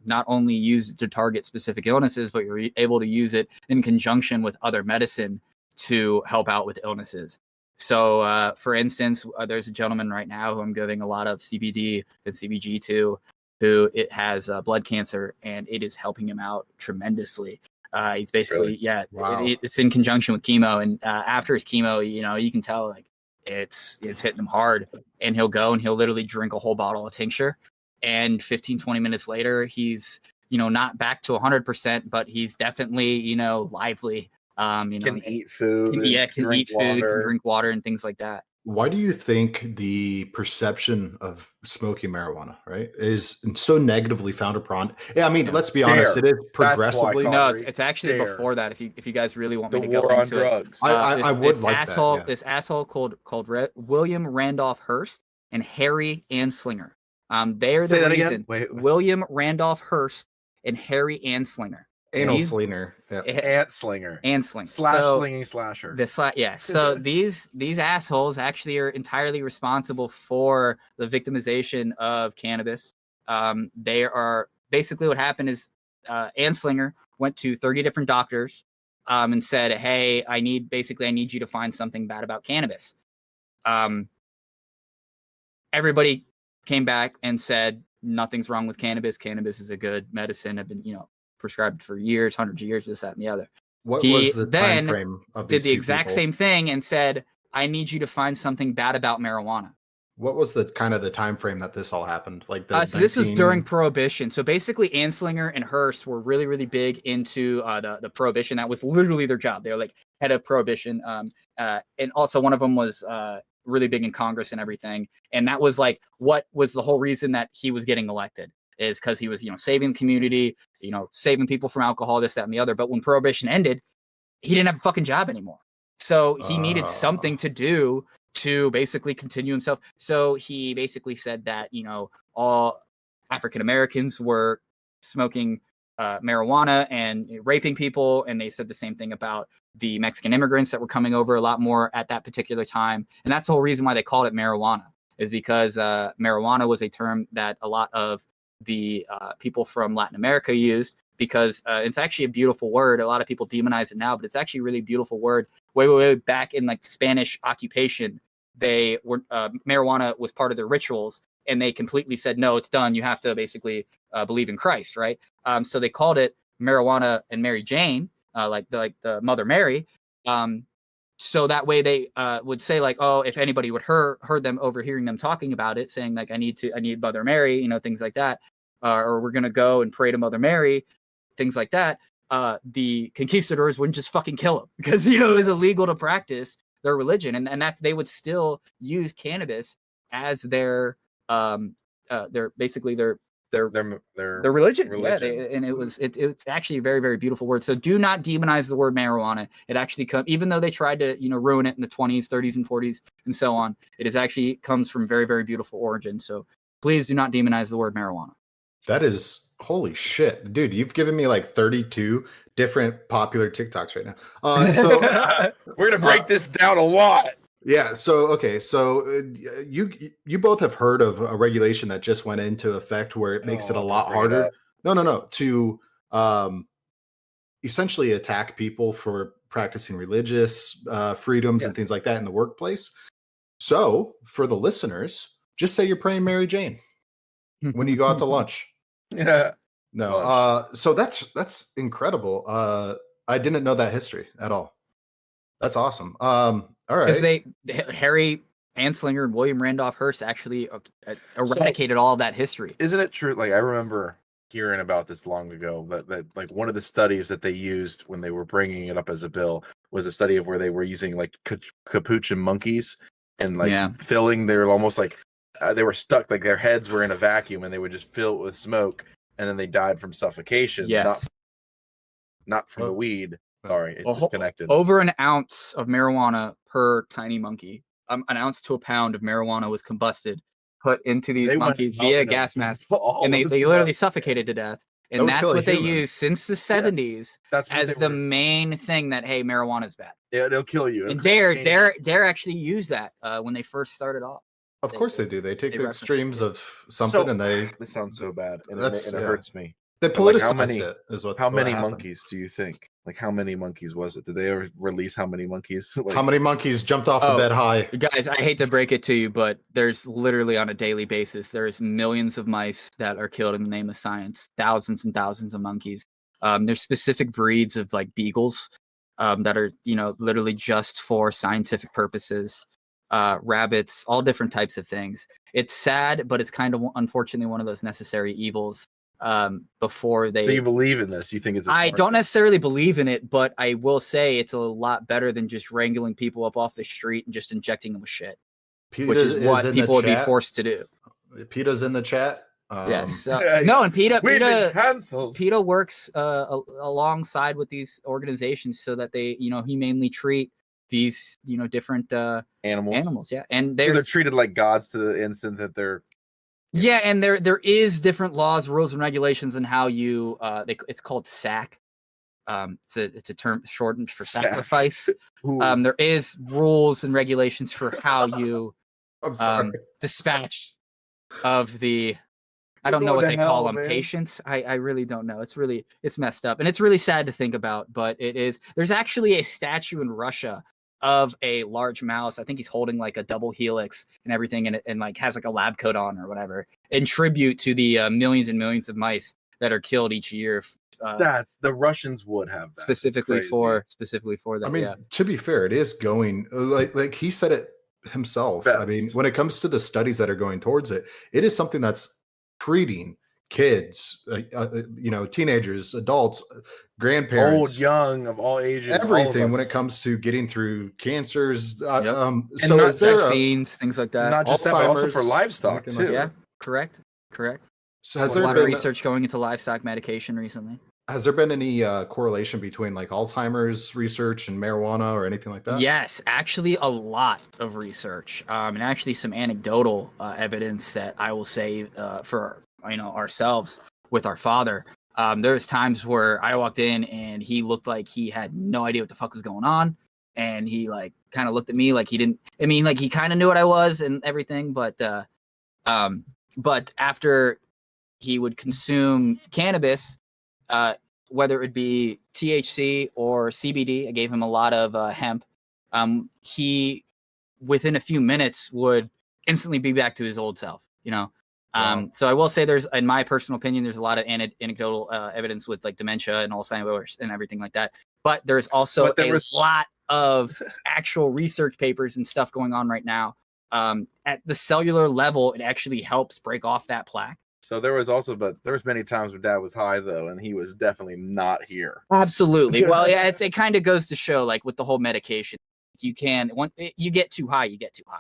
not only use it to target specific illnesses, but you're able to use it in conjunction with other medicine to help out with illnesses. So, for instance, there's a gentleman right now who I'm giving a lot of CBD and CBG to, who it has blood cancer, and it is helping him out tremendously. He's basically, Wow. it's in conjunction with chemo, and after his chemo, you can tell like it's hitting him hard, and he'll go and he'll literally drink a whole bottle of tincture, and 15-20 minutes later, he's not back to 100%, but he's definitely lively. Can eat food. can eat food, can drink water, and things like that. Why do you think the perception of smoking marijuana, right, is so negatively frowned upon? Yeah, I mean, let's be honest, it is progressively. No, it's actually before that. If you guys really want me to go war on into it, drugs. I would like that. Yeah. This asshole called William Randolph Hearst and Harry Anslinger. They are Say the that reason. again? Wait. William Randolph Hearst and Harry Anslinger. Anal slinger. Yeah. Ant slinger. Anslinger. Slinging slasher. So these assholes actually are entirely responsible for the victimization of cannabis. They are basically, what happened is Anslinger went to 30 different doctors and said, "Hey, I need you to find something bad about cannabis." Everybody came back and said nothing's wrong with cannabis. Cannabis is a good medicine. I've been prescribed for years, hundreds of years, this, that, and the other. What He was the then time frame of these did the two exact people? same thing and said, I need you to find something bad about marijuana. What was the kind of the time frame that this all happened? Like So this was during Prohibition. So basically, Anslinger and Hearst were really, really big into the Prohibition. That was literally their job. They were like head of Prohibition. And also one of them was really big in Congress and everything. And that was like what was the whole reason that he was getting elected, is because he was saving the community, saving people from alcohol, this, that, and the other. But when Prohibition ended, he didn't have a fucking job anymore. So he needed something to do to basically continue himself. So he basically said that, all African Americans were smoking marijuana and raping people. And they said the same thing about the Mexican immigrants that were coming over a lot more at that particular time. And that's the whole reason why they called it marijuana, is because marijuana was a term that a lot of the people from Latin America used, because it's actually a beautiful word. A lot of people demonize it now, but it's actually a really beautiful word. Way back in like Spanish occupation, they were marijuana was part of their rituals, and they completely said, no, it's done. You have to basically believe in Christ, right? So they called it marijuana and Mary Jane, like the Mother Mary. So that way they would say like, oh, if anybody would heard them overhearing them talking about it, saying like, I need Mother Mary, things like that, or we're gonna go and pray to Mother Mary, things like that. The conquistadors wouldn't just fucking kill them, because it was illegal to practice their religion, and that's, they would still use cannabis as their basically their religion. Yeah, it's actually a very, very beautiful word. So do not demonize the word marijuana. It actually even though they tried to ruin it in the 20s, 30s, and 40s and so on, it is actually comes from very, very beautiful origin. So please do not demonize the word marijuana. That is holy shit, dude. You've given me like 32 different popular TikToks right now. So we're gonna break this down a lot. Yeah. So, okay. So you both have heard of a regulation that just went into effect where it makes it a lot harder. No. To essentially attack people for practicing religious freedoms and things like that in the workplace. So for the listeners, just say you're praying Mary Jane when you go out to lunch. Yeah. No. So that's incredible. I didn't know that history at all. That's awesome. All right. Because Harry Anslinger and William Randolph Hearst actually eradicated all of that history. Isn't it true? Like, I remember hearing about this long ago, that like one of the studies that they used when they were bringing it up as a bill was a study of where they were using like capuchin monkeys and like filling their almost like they were stuck, like their heads were in a vacuum and they would just fill it with smoke, and then they died from suffocation. Yes. Not from the weed. Sorry, it's disconnected. Over an ounce of marijuana per tiny monkey. An ounce to a pound of marijuana was combusted, put into these monkeys via gas mask, and they literally suffocated to death. And that's what they use since the 70s as the main thing that, hey, marijuana is bad. Yeah, they'll kill you. And Dare actually use that when they first started off. Of course they do. They take the extremes of something and they... This sounds so bad, and it hurts me. They politicized it, is what. How many monkeys do you think? Like, how many monkeys was it? Did they ever release how many monkeys? How many monkeys jumped off the bed high? Guys, I hate to break it to you, but there's literally on a daily basis, there's millions of mice that are killed in the name of science. Thousands and thousands of monkeys. There's specific breeds of like beagles that are, literally just for scientific purposes. Rabbits, all different types of things. It's sad, but it's kind of unfortunately one of those necessary evils. Before they... So you believe in this? You think it's... I don't necessarily believe in it, but I will say it's a lot better than just wrangling people up off the street and just injecting them with shit, which is what people would be forced to do. PETA's in the chat. Yes. No, and PETA works alongside with these organizations so that they, humanely treat these, different animals. Yeah, and they're treated like gods to the instant that they're... Yeah, and there is different laws, rules, and regulations on how you it's called SAC. It's a term shortened for sacrifice. There is rules and regulations for how you dispatch of the... I don't know what they call them, patients. I really don't know. It's messed up, and it's really sad to think about. But it is. There's actually a statue in Russia of a large mouse. I think he's holding like a double helix and everything, and like has like a lab coat on or whatever, in tribute to the millions and millions of mice that are killed each year. That's the Russians would have that specifically for that. I mean, to be fair, it is going like he said it himself. I mean, when it comes to the studies that are going towards it, it is something that's treating kids, teenagers, adults, grandparents, old, young, of all ages, everything when it comes to getting through cancers. So is there vaccines, things like that? Not just that, but also for livestock too. Yeah, correct. So has there been a lot of research going into livestock medication recently? Has there been any correlation between like Alzheimer's research and marijuana or anything like that? Yes, actually, a lot of research, and actually some anecdotal evidence that I will say for ourselves with our father. There's times where I walked in and he looked like he had no idea what the fuck was going on, and he like kind of looked at me like he didn't. I mean, like he kind of knew what I was and everything, but after he would consume cannabis, whether it would be THC or CBD, I gave him a lot of hemp. He, within a few minutes, would instantly be back to his old self. Wow. So I will say, there's, in my personal opinion, there's a lot of anecdotal evidence with like dementia and Alzheimer's and everything like that. But there's also a lot of actual research papers and stuff going on right now. At the cellular level, it actually helps break off that plaque. So there was many times when Dad was high though, and he was definitely not here. Absolutely. Well, yeah, it kind of goes to show, like with the whole medication, you get too high, you get too high.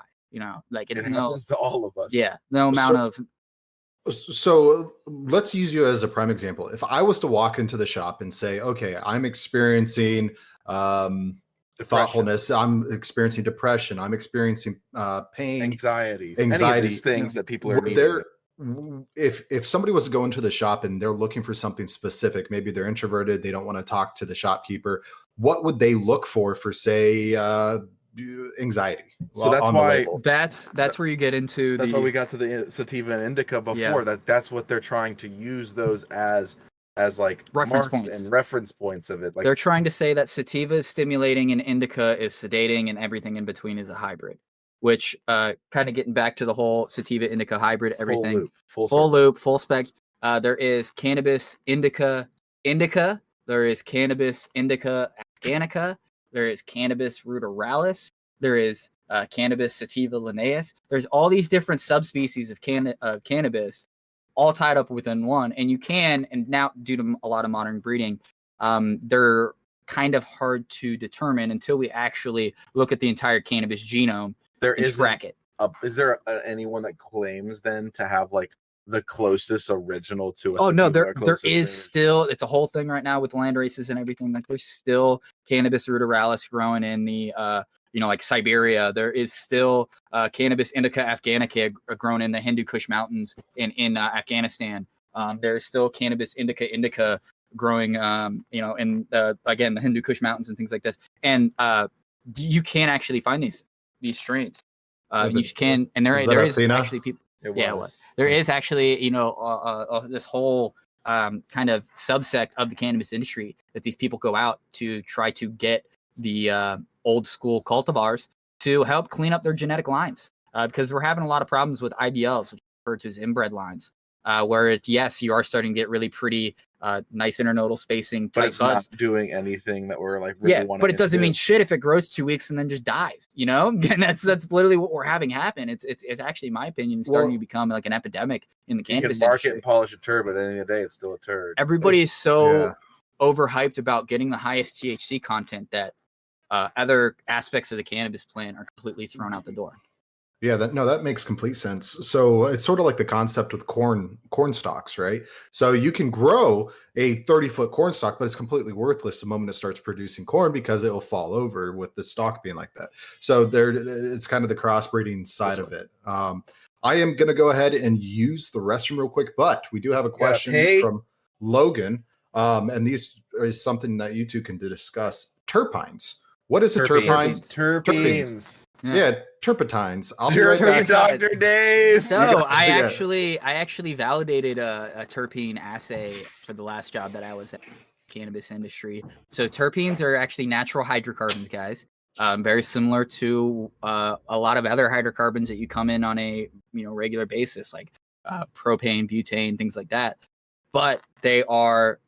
Like It happens to all of us. Yeah, no amount of. So let's use you as a prime example. If I was to walk into the shop and say, okay, I'm experiencing thoughtfulness, I'm experiencing depression, I'm experiencing pain, anxiety, any of these things that people are needing. If somebody was to go into the shop and they're looking for something specific, maybe they're introverted, they don't want to talk to the shopkeeper, what would they look for say anxiety? So that's where you get into why we got to the sativa and indica before. Yeah. That's what they're trying to use those as like reference points and reference points of it. Like they're trying to say that sativa is stimulating and indica is sedating, and everything in between is a hybrid. Which kind of getting back to the whole sativa indica hybrid, everything full loop, full spec. There is cannabis indica. There is cannabis indica afghanica. There is cannabis ruderalis. There is cannabis sativa linnaeus. There's all these different subspecies of cannabis, all tied up within one. And you can, and now due to a lot of modern breeding, they're kind of hard to determine until we actually look at the entire cannabis genome. Track it. Is there anyone that claims then to have like the closest original to it? Oh no, there is still. It's a whole thing right now with land races and everything. Like there's still cannabis ruderalis growing in the like Siberia. There is still cannabis indica afghanica grown in the Hindu Kush mountains in Afghanistan. There's still cannabis indica growing in again the Hindu Kush mountains and things like this. And you can actually find these strains. You can, and there is actually people. There is actually this whole kind of subsect of the cannabis industry that these people go out to try to get the old school cultivars to help clean up their genetic lines, because we're having a lot of problems with IBLs, which are referred to as inbred lines, where it's you are starting to get really pretty nice internodal spacing type buds. Not doing anything that we're like really wanting but it doesn't mean shit if it grows 2 weeks and then just dies, and that's literally what we're having happen. It's actually, in my opinion, starting to become like an epidemic in the cannabis industry. You can market industry. And polish a turd, but at the end of the day it's still a turd. Everybody is so overhyped about getting the highest THC content that other aspects of the cannabis plant are completely thrown out the door. Yeah, that makes complete sense. So it's sort of like the concept with corn stalks, right? So you can grow a 30-foot corn stalk, but it's completely worthless the moment it starts producing corn because it will fall over with the stalk being like that. So it's kind of the crossbreeding side of it. I am going to go ahead and use the restroom real quick, but we do have a question from Logan, and this is something that you two can discuss. Terpenes. What is a terpene? Terpenes. Yeah, terpentines. I'll be right back. Dr. Dave. So I actually validated a terpene assay for the last job that I was at, cannabis industry. So terpenes are actually natural hydrocarbons, guys. Very similar to a lot of other hydrocarbons that you come in on a regular basis, like propane, butane, things like that. But they are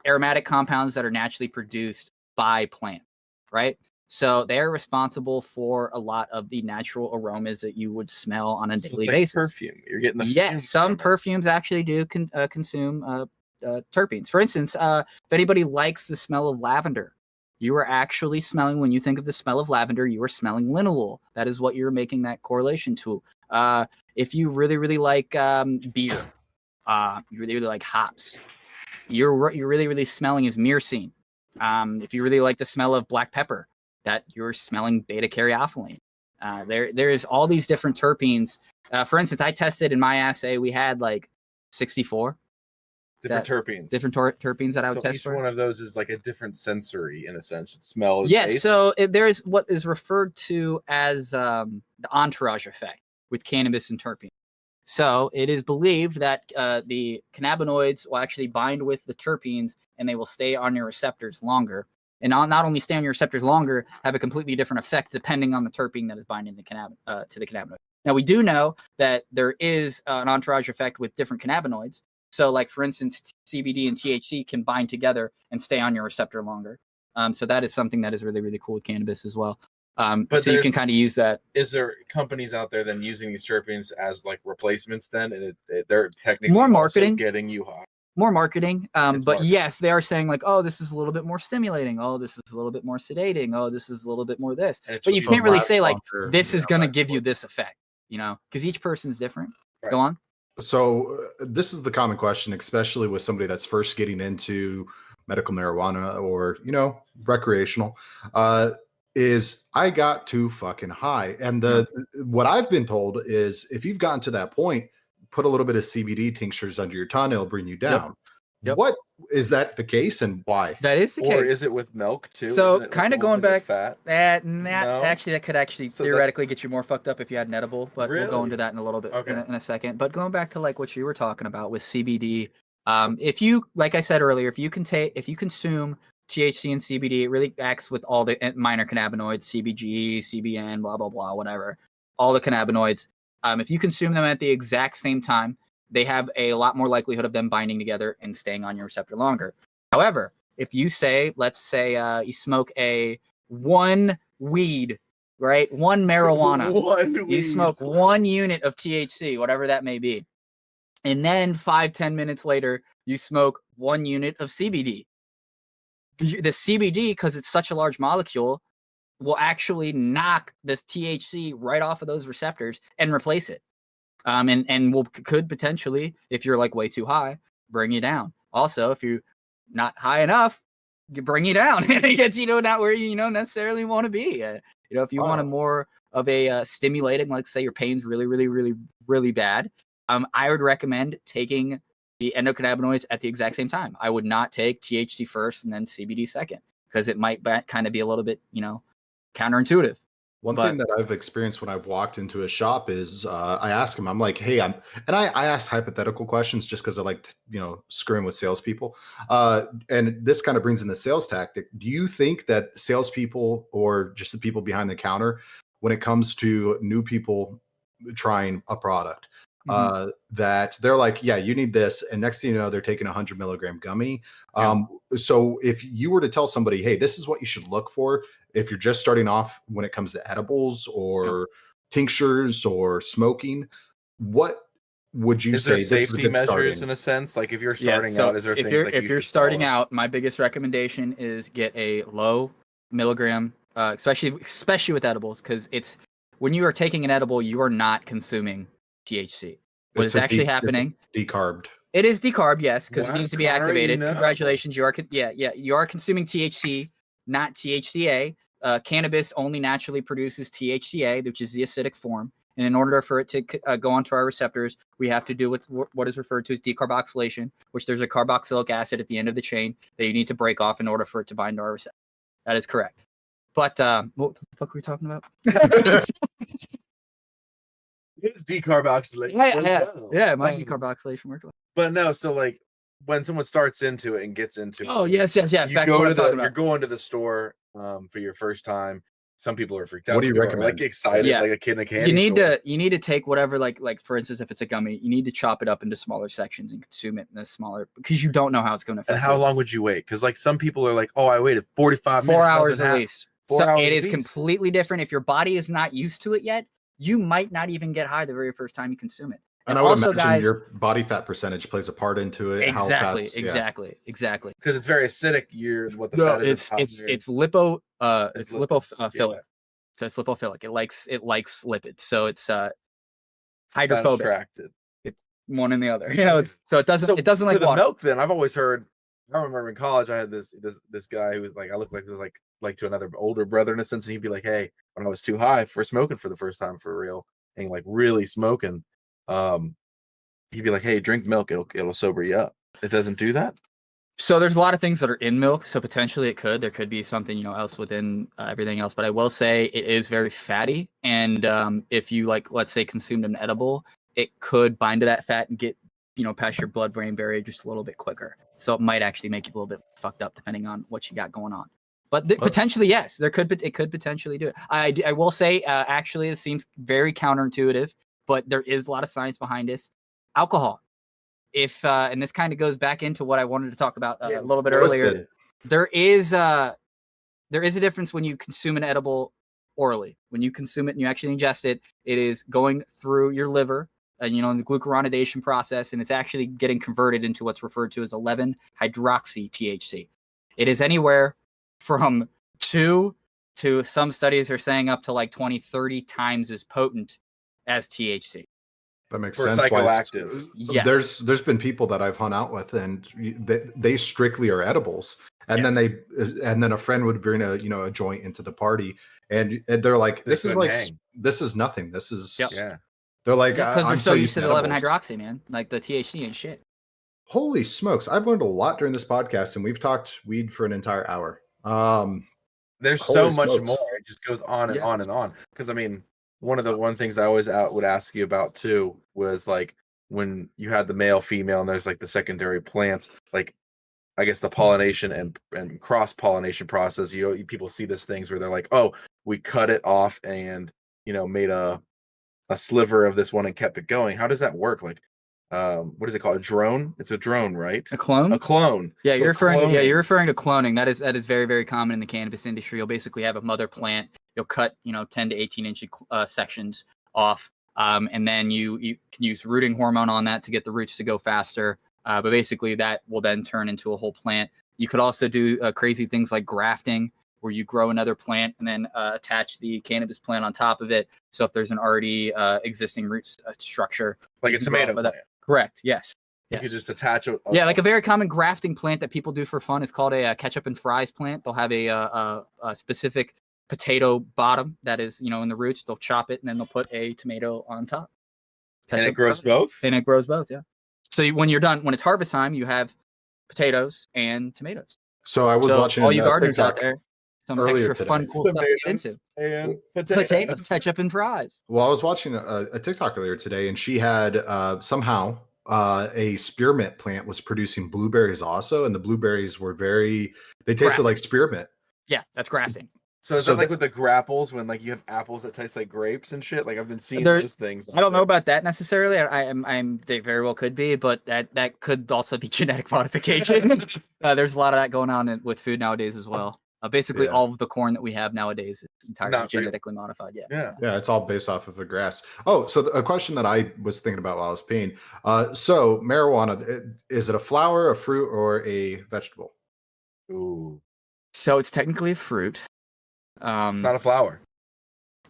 aromatic compounds that are naturally produced by plants, right? So they're responsible for a lot of the natural aromas that you would smell on a daily basis. Perfume. You're getting the yes. Some perfumes actually do consume terpenes. For instance, if anybody likes the smell of lavender, you are actually smelling. When you think of the smell of lavender, you are smelling linalool. That is what you're making that correlation to. If you really like beer, you really like hops, you're really smelling is myrcene. If you really like the smell of black pepper, that you're smelling beta caryophyllene. There's all these different terpenes. For instance, I tested in my assay, we had like 64 Different terpenes. different terpenes that I would So test each for. one of those is like a different sensory in a sense. It smells. Yes, taste. so there is what is referred to as the entourage effect with cannabis and terpenes. So it is believed that the cannabinoids will actually bind with the terpenes and they will stay on your receptors longer. And not only stay on your receptors longer, have a completely different effect depending on the terpene that is binding to the cannabinoid. Now, we do know that there is an entourage effect with different cannabinoids. So, like, for instance, CBD and THC can bind together and stay on your receptor longer. So that is something that is really, really cool with cannabis as well. But so you can kind of use that. Is there companies out there then using these terpenes as like replacements then, and they're technically More also marketing. getting you high? More marketing, but marketing. yes, they are saying like, oh, this is a little bit more stimulating. Oh, this is a little bit more sedating. Oh, this is a little bit more this. And it's But you just can't really lasts say like longer, this is going to back give and you forth. this effect, because each person's different. Right. Go on. So this is the common question, especially with somebody that's first getting into medical marijuana or recreational. Is I got too fucking high, and what I've been told is if you've gotten to that point, put a little bit of CBD tinctures under your tongue; it'll bring you down. Yep. What is that the case, and why? That is the case. Or is it with milk too? So, Isn't it like kinda the whole going thing with back- fat. that could actually So theoretically get you more fucked up if you had an edible, but we'll go Really? into that in a little bit Okay. in a second. But going back to like what you were talking about with CBD, if you, like I said earlier, if you consume THC and CBD, it really acts with all the minor cannabinoids, CBG, CBN, blah blah blah, whatever, all the cannabinoids. If you consume them at the exact same time, they have a lot more likelihood of them binding together and staying on your receptor longer. However, if you let's say you smoke one weed, right? One marijuana. You smoke 1 unit of THC, whatever that may be. And then 5-10 minutes later, you smoke 1 unit of CBD. The CBD, because it's such a large molecule, will actually knock this THC right off of those receptors and replace it. And could potentially, if you're like way too high, bring you down. Also, if you're not high enough, bring you down and get not where you necessarily want to be. If you want a more of a stimulating, like say your pain's really, really, really, really bad, I would recommend taking the endocannabinoids at the exact same time. I would not take THC first and then CBD second, because it might kind of be a little bit, counterintuitive. One thing that I've experienced when I've walked into a shop is I ask him, I'm like, hey, I ask hypothetical questions just because I like, screwing with salespeople. And this kind of brings in the sales tactic. Do you think that salespeople or just the people behind the counter, when it comes to new people trying a product, that they're like, yeah, you need this, and next thing you know, they're taking 100 milligram gummy. So if you were to tell somebody, hey, this is what you should look for if you're just starting off when it comes to edibles or tinctures or smoking, what would you say? Is there this is a safety good measures starting? In a sense? Like if you're starting out, is there things like if you're starting out, my biggest recommendation is get a low milligram, especially with edibles, because it's when you are taking an edible, you are not consuming THC. What is actually happening? Decarbed. It is decarb, yes, because it Wow, needs to be Connor, activated. Congratulations, you are you are consuming THC, not THCA. Cannabis only naturally produces THCA, which is the acidic form. And in order for it to go onto our receptors, we have to do what is referred to as decarboxylation, which there's a carboxylic acid at the end of the chain that you need to break off in order for it to bind to our receptor. That is correct. But what the fuck were we talking about? It's decarboxylation. Yeah, it might be decarboxylation worked well. But no, so like when someone starts into it and gets into it. Oh, yes. You Back to go what to I'm talking you're about. going to the store for your first time. Some people are freaked out. What do you some people are, recommend? like excited, Yeah. like a kid in a candy You store. need to take whatever, like for instance, if it's a gummy, you need to chop it up into smaller sections and consume it in a smaller, because you don't know how it's going to affect And how you. long would you wait? Because like some people are like, oh, I waited 45 minutes. 4 hours nothing at happened. least. 4 So hours it is apiece. completely different. If your body is not used to it yet, you might not even get high the very first time you consume it. And I would also, imagine guys, your body fat percent plays a part into it. exactly. Exactly. Because it's very acidic. What the No, fat is. it's lipophilic. Yeah. So it's lipophilic. It likes lipids. So it's Fat hydrophobic. attracted. It's one and the other. It doesn't like to the water. milk. Then I've always heard I remember in college, I had this guy who was like, I looked like to another older brother in a sense, and he'd be like, "Hey, when I was too high for smoking for the first time for real, and like really smoking, he'd be like, "Hey, drink milk, it'll sober you up." It doesn't do that. So there's a lot of things that are in milk, so potentially it could. There could be something else within everything else, but I will say it is very fatty, and if you let's say, consumed an edible, it could bind to that fat and get past your blood-brain barrier just a little bit quicker. So it might actually make you a little bit fucked up depending on what you got going on. But potentially, yes, it could potentially do it. I will say, actually, it seems very counterintuitive, but there is a lot of science behind this. Alcohol. If and this kind of goes back into what I wanted to talk about a little bit earlier. There is a difference when you consume an edible orally. When you consume it and you actually ingest it, it is going through your liver, in the glucuronidation process, and it's actually getting converted into what's referred to as 11-hydroxy THC. It is anywhere from 2 to, some studies are saying, up to like 20, 30 times as potent as THC. That makes For sense. psychoactive. Yes. There's been people that I've hung out with, and they strictly are edibles, and then a friend would bring a joint into the party, and they're like, this is nothing. This is They're like, because they're I'm so used to the edibles. 11-hydroxy, man, like the THC and shit. Holy smokes! I've learned a lot during this podcast, and we've talked weed for an entire hour. There's so much more. It just goes on and on and on. Because I mean, one things I always would ask you about too was like when you had the male, female, and there's like the secondary plants, like I guess the pollination and cross pollination process. People see these things where they're like, oh, we cut it off and made a sliver of this one and kept it going. How does that work? Like, what is it called? A drone? It's a drone, right? A clone? A clone. Yeah, So you're referring to cloning. That is very, very common in the cannabis industry. You'll basically have a mother plant. You'll cut 10 to 18 inch sections off, and then you can use rooting hormone on that to get the roots to go faster. But basically, that will then turn into a whole plant. You could also do crazy things like grafting, where you grow another plant and then attach the cannabis plant on top of it. So if there's an already existing root structure, like a tomato plant. Correct. Yes. You could just attach it. Yeah, like a very common grafting plant that people do for fun is called a ketchup and fries plant. They'll have a specific potato bottom that is, in the roots. They'll chop it and then they'll put a tomato on top. And it grows both? And it grows both, yeah. So when you're done, when it's harvest time, you have potatoes and tomatoes. So I was watching all you gardeners out there, some extra today. fun, cool stuff to get into. And Potatoes, ketchup and fries. Well, I was watching a TikTok earlier today, and she had somehow a spearmint plant was producing blueberries also, and the blueberries were they tasted like spearmint. Yeah, that's grafting. So is that like with the grapples when like you have apples that taste like grapes and shit? Like I've been seeing those things. I don't know about that necessarily. They very well could be, but that could also be genetic modification. There's a lot of that going on with food nowadays as well. Basically, all of the corn that we have nowadays is entirely genetically modified. Yeah, it's all based off of the grass. Oh, so a question that I was thinking about while I was peeing. So marijuana, is it a flower, a fruit, or a vegetable? Ooh. So it's technically a fruit. It's not a flower.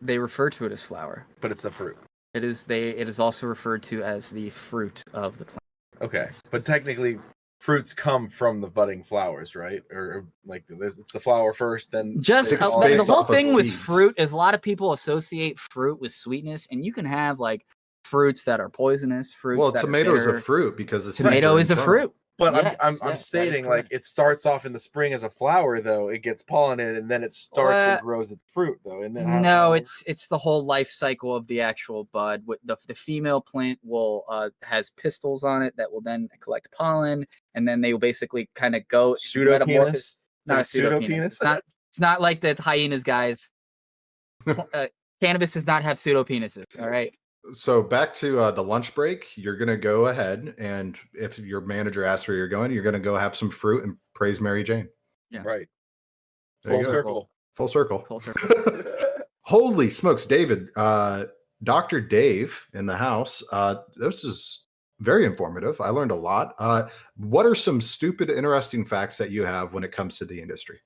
They refer to it as flower, but it's a fruit. It is also referred to as the fruit of the plant. Okay, but technically, fruits come from the budding flowers, right? Or like it's the flower first, then just the whole thing with fruit is a lot of people associate fruit with sweetness, and you can have like fruits that are poisonous. Tomato is a fruit because tomato is a fruit. But I'm stating like it starts off in the spring as a flower, though it gets pollinated and then it starts and grows its fruit, though. And no, it's the whole life cycle of the actual bud. The female plant has pistils on it that will then collect pollen, and then they will basically kind of go pseudopenis. Not a pseudopenis. It's not like the hyenas, guys. Cannabis does not have pseudopenises. All right. So back to the lunch break, you're going to go ahead, and if your manager asks where you're going to go have some fruit and praise Mary Jane. Yeah. Right. Full circle. Full circle. Holy smokes, David. Dr. Dave in the house. This is very informative. I learned a lot. What are some stupid, interesting facts that you have when it comes to the industry?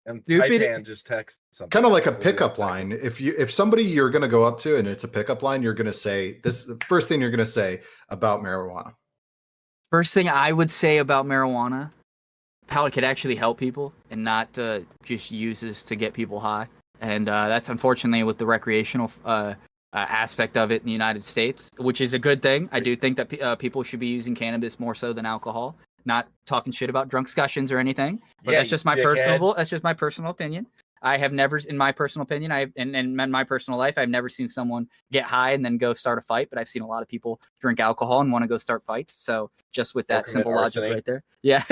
And Pipeman just text something. Kind of like a pickup line. If somebody you're going to go up to and it's a pickup line, you're going to say this. The first thing you're going to say about marijuana. First thing I would say about marijuana, how it could actually help people and not just uses to get people high. And that's unfortunately with the recreational aspect of it in the United States, which is a good thing. I do think that people should be using cannabis more so than alcohol. Not talking shit about drunk discussions or anything, but Yeah, that's just you my dickhead. that's just my personal opinion. I have never, in my personal opinion, in my personal life, I've never seen someone get high and then go start a fight. But I've seen a lot of people drink alcohol and want to go start fights. So just with that commit simple logic larceny. right there, yeah,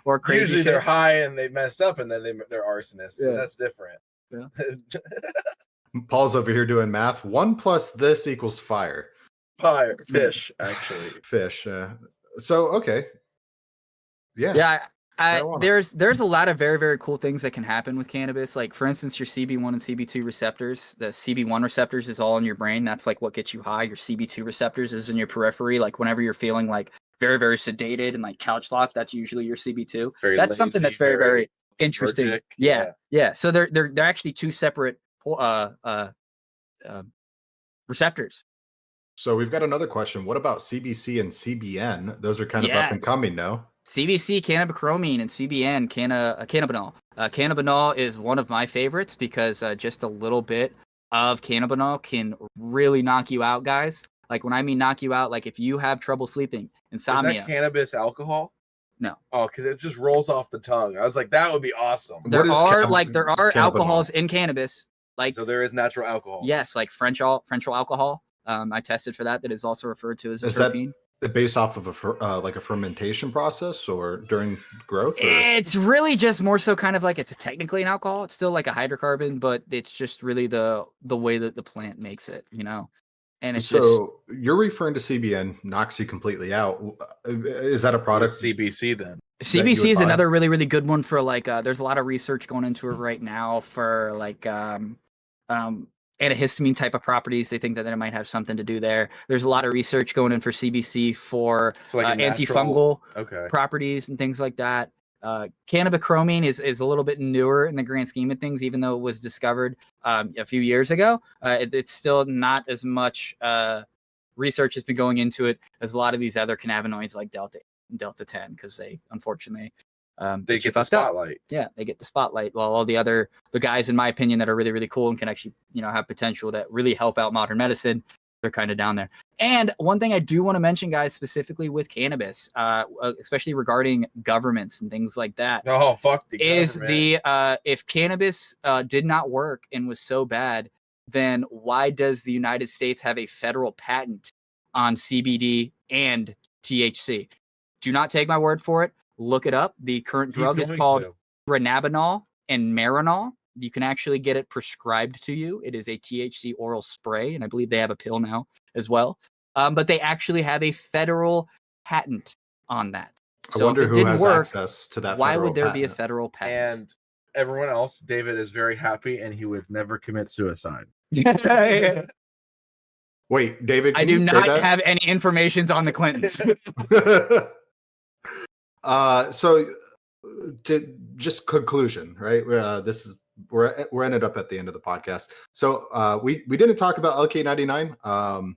or crazy. Usually shit. they're high and they mess up, and then they're arsonists. Yeah. But that's different. Yeah. Paul's over here doing math. 1 plus this equals fire. Fire, fish, actually. Fish. So okay. Yeah. Yeah. Marijuana. There's a lot of very, very cool things that can happen with cannabis. Like for instance, your CB1 and CB2 receptors. The CB1 receptors is all in your brain. That's like what gets you high. Your CB2 receptors is in your periphery. Like whenever you're feeling like very, very sedated and like couch locked, that's usually your CB2. That's something that's very, very interesting. lethargic, Yeah. So they're actually two separate receptors. So we've got another question. What about CBC and CBN? Those are kind of up and Yes. coming, no? CBC, cannabichromene, and CBN, cannabinol. Cannabinol is one of my favorites because just a little bit of cannabinol can really knock you out, guys. Like when I mean knock you out, like if you have trouble sleeping, insomnia. Is that cannabis alcohol? No. Oh, because it just rolls off the tongue. I was like, that would be awesome. What There is are cannabinol? alcohols in cannabis. Like So there is natural alcohol. yes, like French alcohol. I tested for that. That is also referred to as a Is that terpene. based off of like a fermentation process or during growth? Or? It's really just more so kind of like it's technically an alcohol. It's still like a hydrocarbon, but it's just really the way that the plant makes it, you know. And it's just So you're referring to CBN knocks you completely out. Is that a What product? is CBC then? that you CBC would is buy? another really, really good one for like there's a lot of research going into it right now for like antihistamine type of properties. They think that it might have something to do there. There's a lot of research going in for CBC for So like a antifungal Okay. properties and things like that. Cannabichromene is a little bit newer in the grand scheme of things, even though it was discovered a few years ago. It's still not as much research has been going into it as a lot of these other cannabinoids like Delta 10, because they unfortunately They get the fucked up. spotlight. Yeah, they get the spotlight. While all the guys, in my opinion, that are really, really cool and can actually, have potential to really help out modern medicine, they're kind of down there. And one thing I do want to mention, guys, specifically with cannabis, especially regarding governments and things like that, Oh, fuck the is government. if cannabis did not work and was so bad, then why does the United States have a federal patent on CBD and THC? Do not take my word for it. Look it up. The current He's drug is going called to. dronabinol and Marinol. You can actually get it prescribed to you. It is a THC oral spray, and I believe they have a pill now as well. But they actually have a federal patent on that. I So wonder if it who didn't has work, access to that. why federal would there be a patent. federal patent? And everyone else, David is very happy, and he would never commit suicide. Wait, David, I can do you say not that? have any informations on the Clintons. So to just conclusion, right? This is we're ended up at the end of the podcast. So we didn't talk about LK99.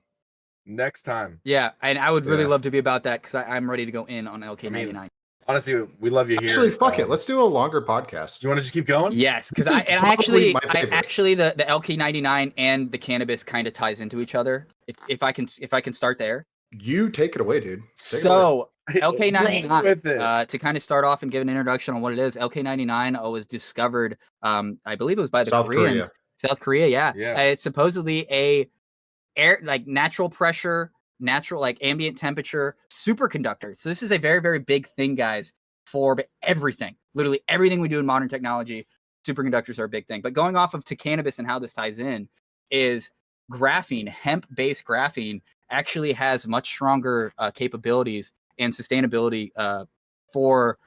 Next time. Yeah, and I would really Yeah. love to be about that because I'm ready to go in on LK99. Honestly, we love you here. Actually, fuck it. Let's do a longer podcast. You want to just keep going? Yes, because This is I probably my favorite. actually the LK99 and the cannabis kind of ties into each other. If I can start there. You take it away, dude. Take it away. So Roll with LK99 it. to kind of start off and give an introduction on what it is. LK99 was discovered, I believe it was by the South Koreans. Korea. South Korea, yeah. Yeah. It's supposedly a natural pressure, natural ambient temperature superconductor. So this is a very, very big thing, guys, for everything. Literally everything we do in modern technology, superconductors are a big thing. But going off of to cannabis and how this ties in is graphene, hemp-based graphene, actually has much stronger capabilities and sustainability for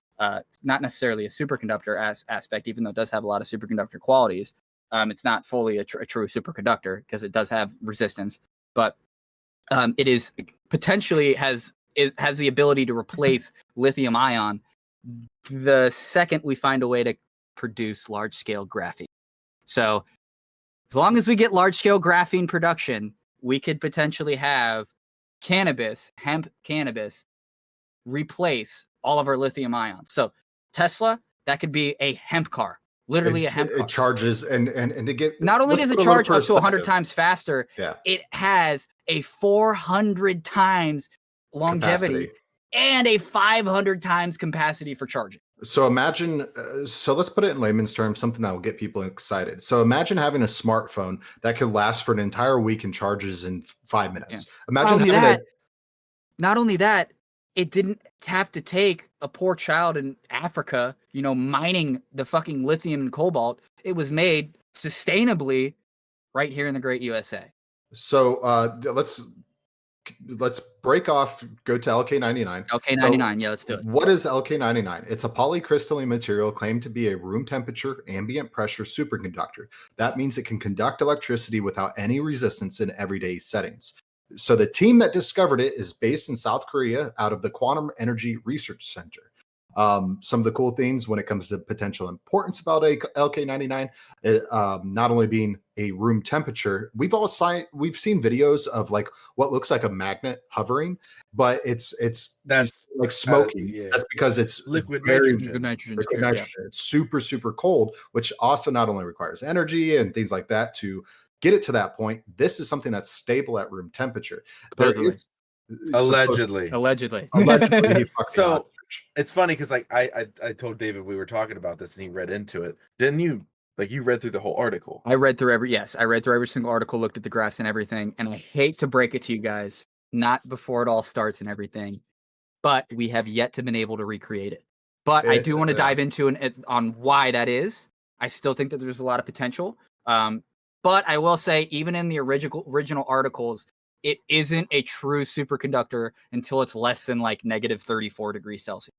not necessarily a superconductor aspect, even though it does have a lot of superconductor qualities. It's not fully a true superconductor because it does have resistance, but it is potentially has the ability to replace lithium ion the second we find a way to produce large scale graphene. So as long as we get large scale graphene production, we could potentially have cannabis, hemp cannabis, replace all of our lithium ions. So Tesla, that could be a hemp car, literally a hemp car. It charges and to get Not only does it charge up to 100 times faster, yeah, it has a 400 times longevity capacity. and a 500 times capacity for charging. So imagine, so let's put it in layman's terms, something that will get people excited. So imagine having a smartphone that could last for an entire week and charges in 5 minutes. Imagine having Not only that, it didn't have to take a poor child in Africa, mining the fucking lithium and cobalt. It was made sustainably right here in the great USA. So let's break off, go to LK99. LK99, yeah, let's do it. What is LK99? It's a polycrystalline material claimed to be a room temperature, ambient pressure superconductor. That means it can conduct electricity without any resistance in everyday settings. So the team that discovered it is based in South Korea out of the Quantum Energy Research Center. Some of the cool things when it comes to potential importance about a LK99, not only being a room temperature, we've seen videos of like what looks like a magnet hovering, but that's like smoky. That's because it's liquid nitrogen. It's super, super cold, which also not only requires energy and things like that to get it to that point. This is something that's stable at room temperature. Allegedly. He so it's funny because like I told David we were talking about this and he read into it. Didn't you? Like you read through the whole article. I read through every single article, looked at the graphs and everything. And I hate to break it to you guys, not before it all starts and everything, but we have yet to been able to recreate it. But I do want to dive into on why that is. I still think that there's a lot of potential. But I will say, even in the original articles, it isn't a true superconductor until it's less than like negative 34 degrees Celsius.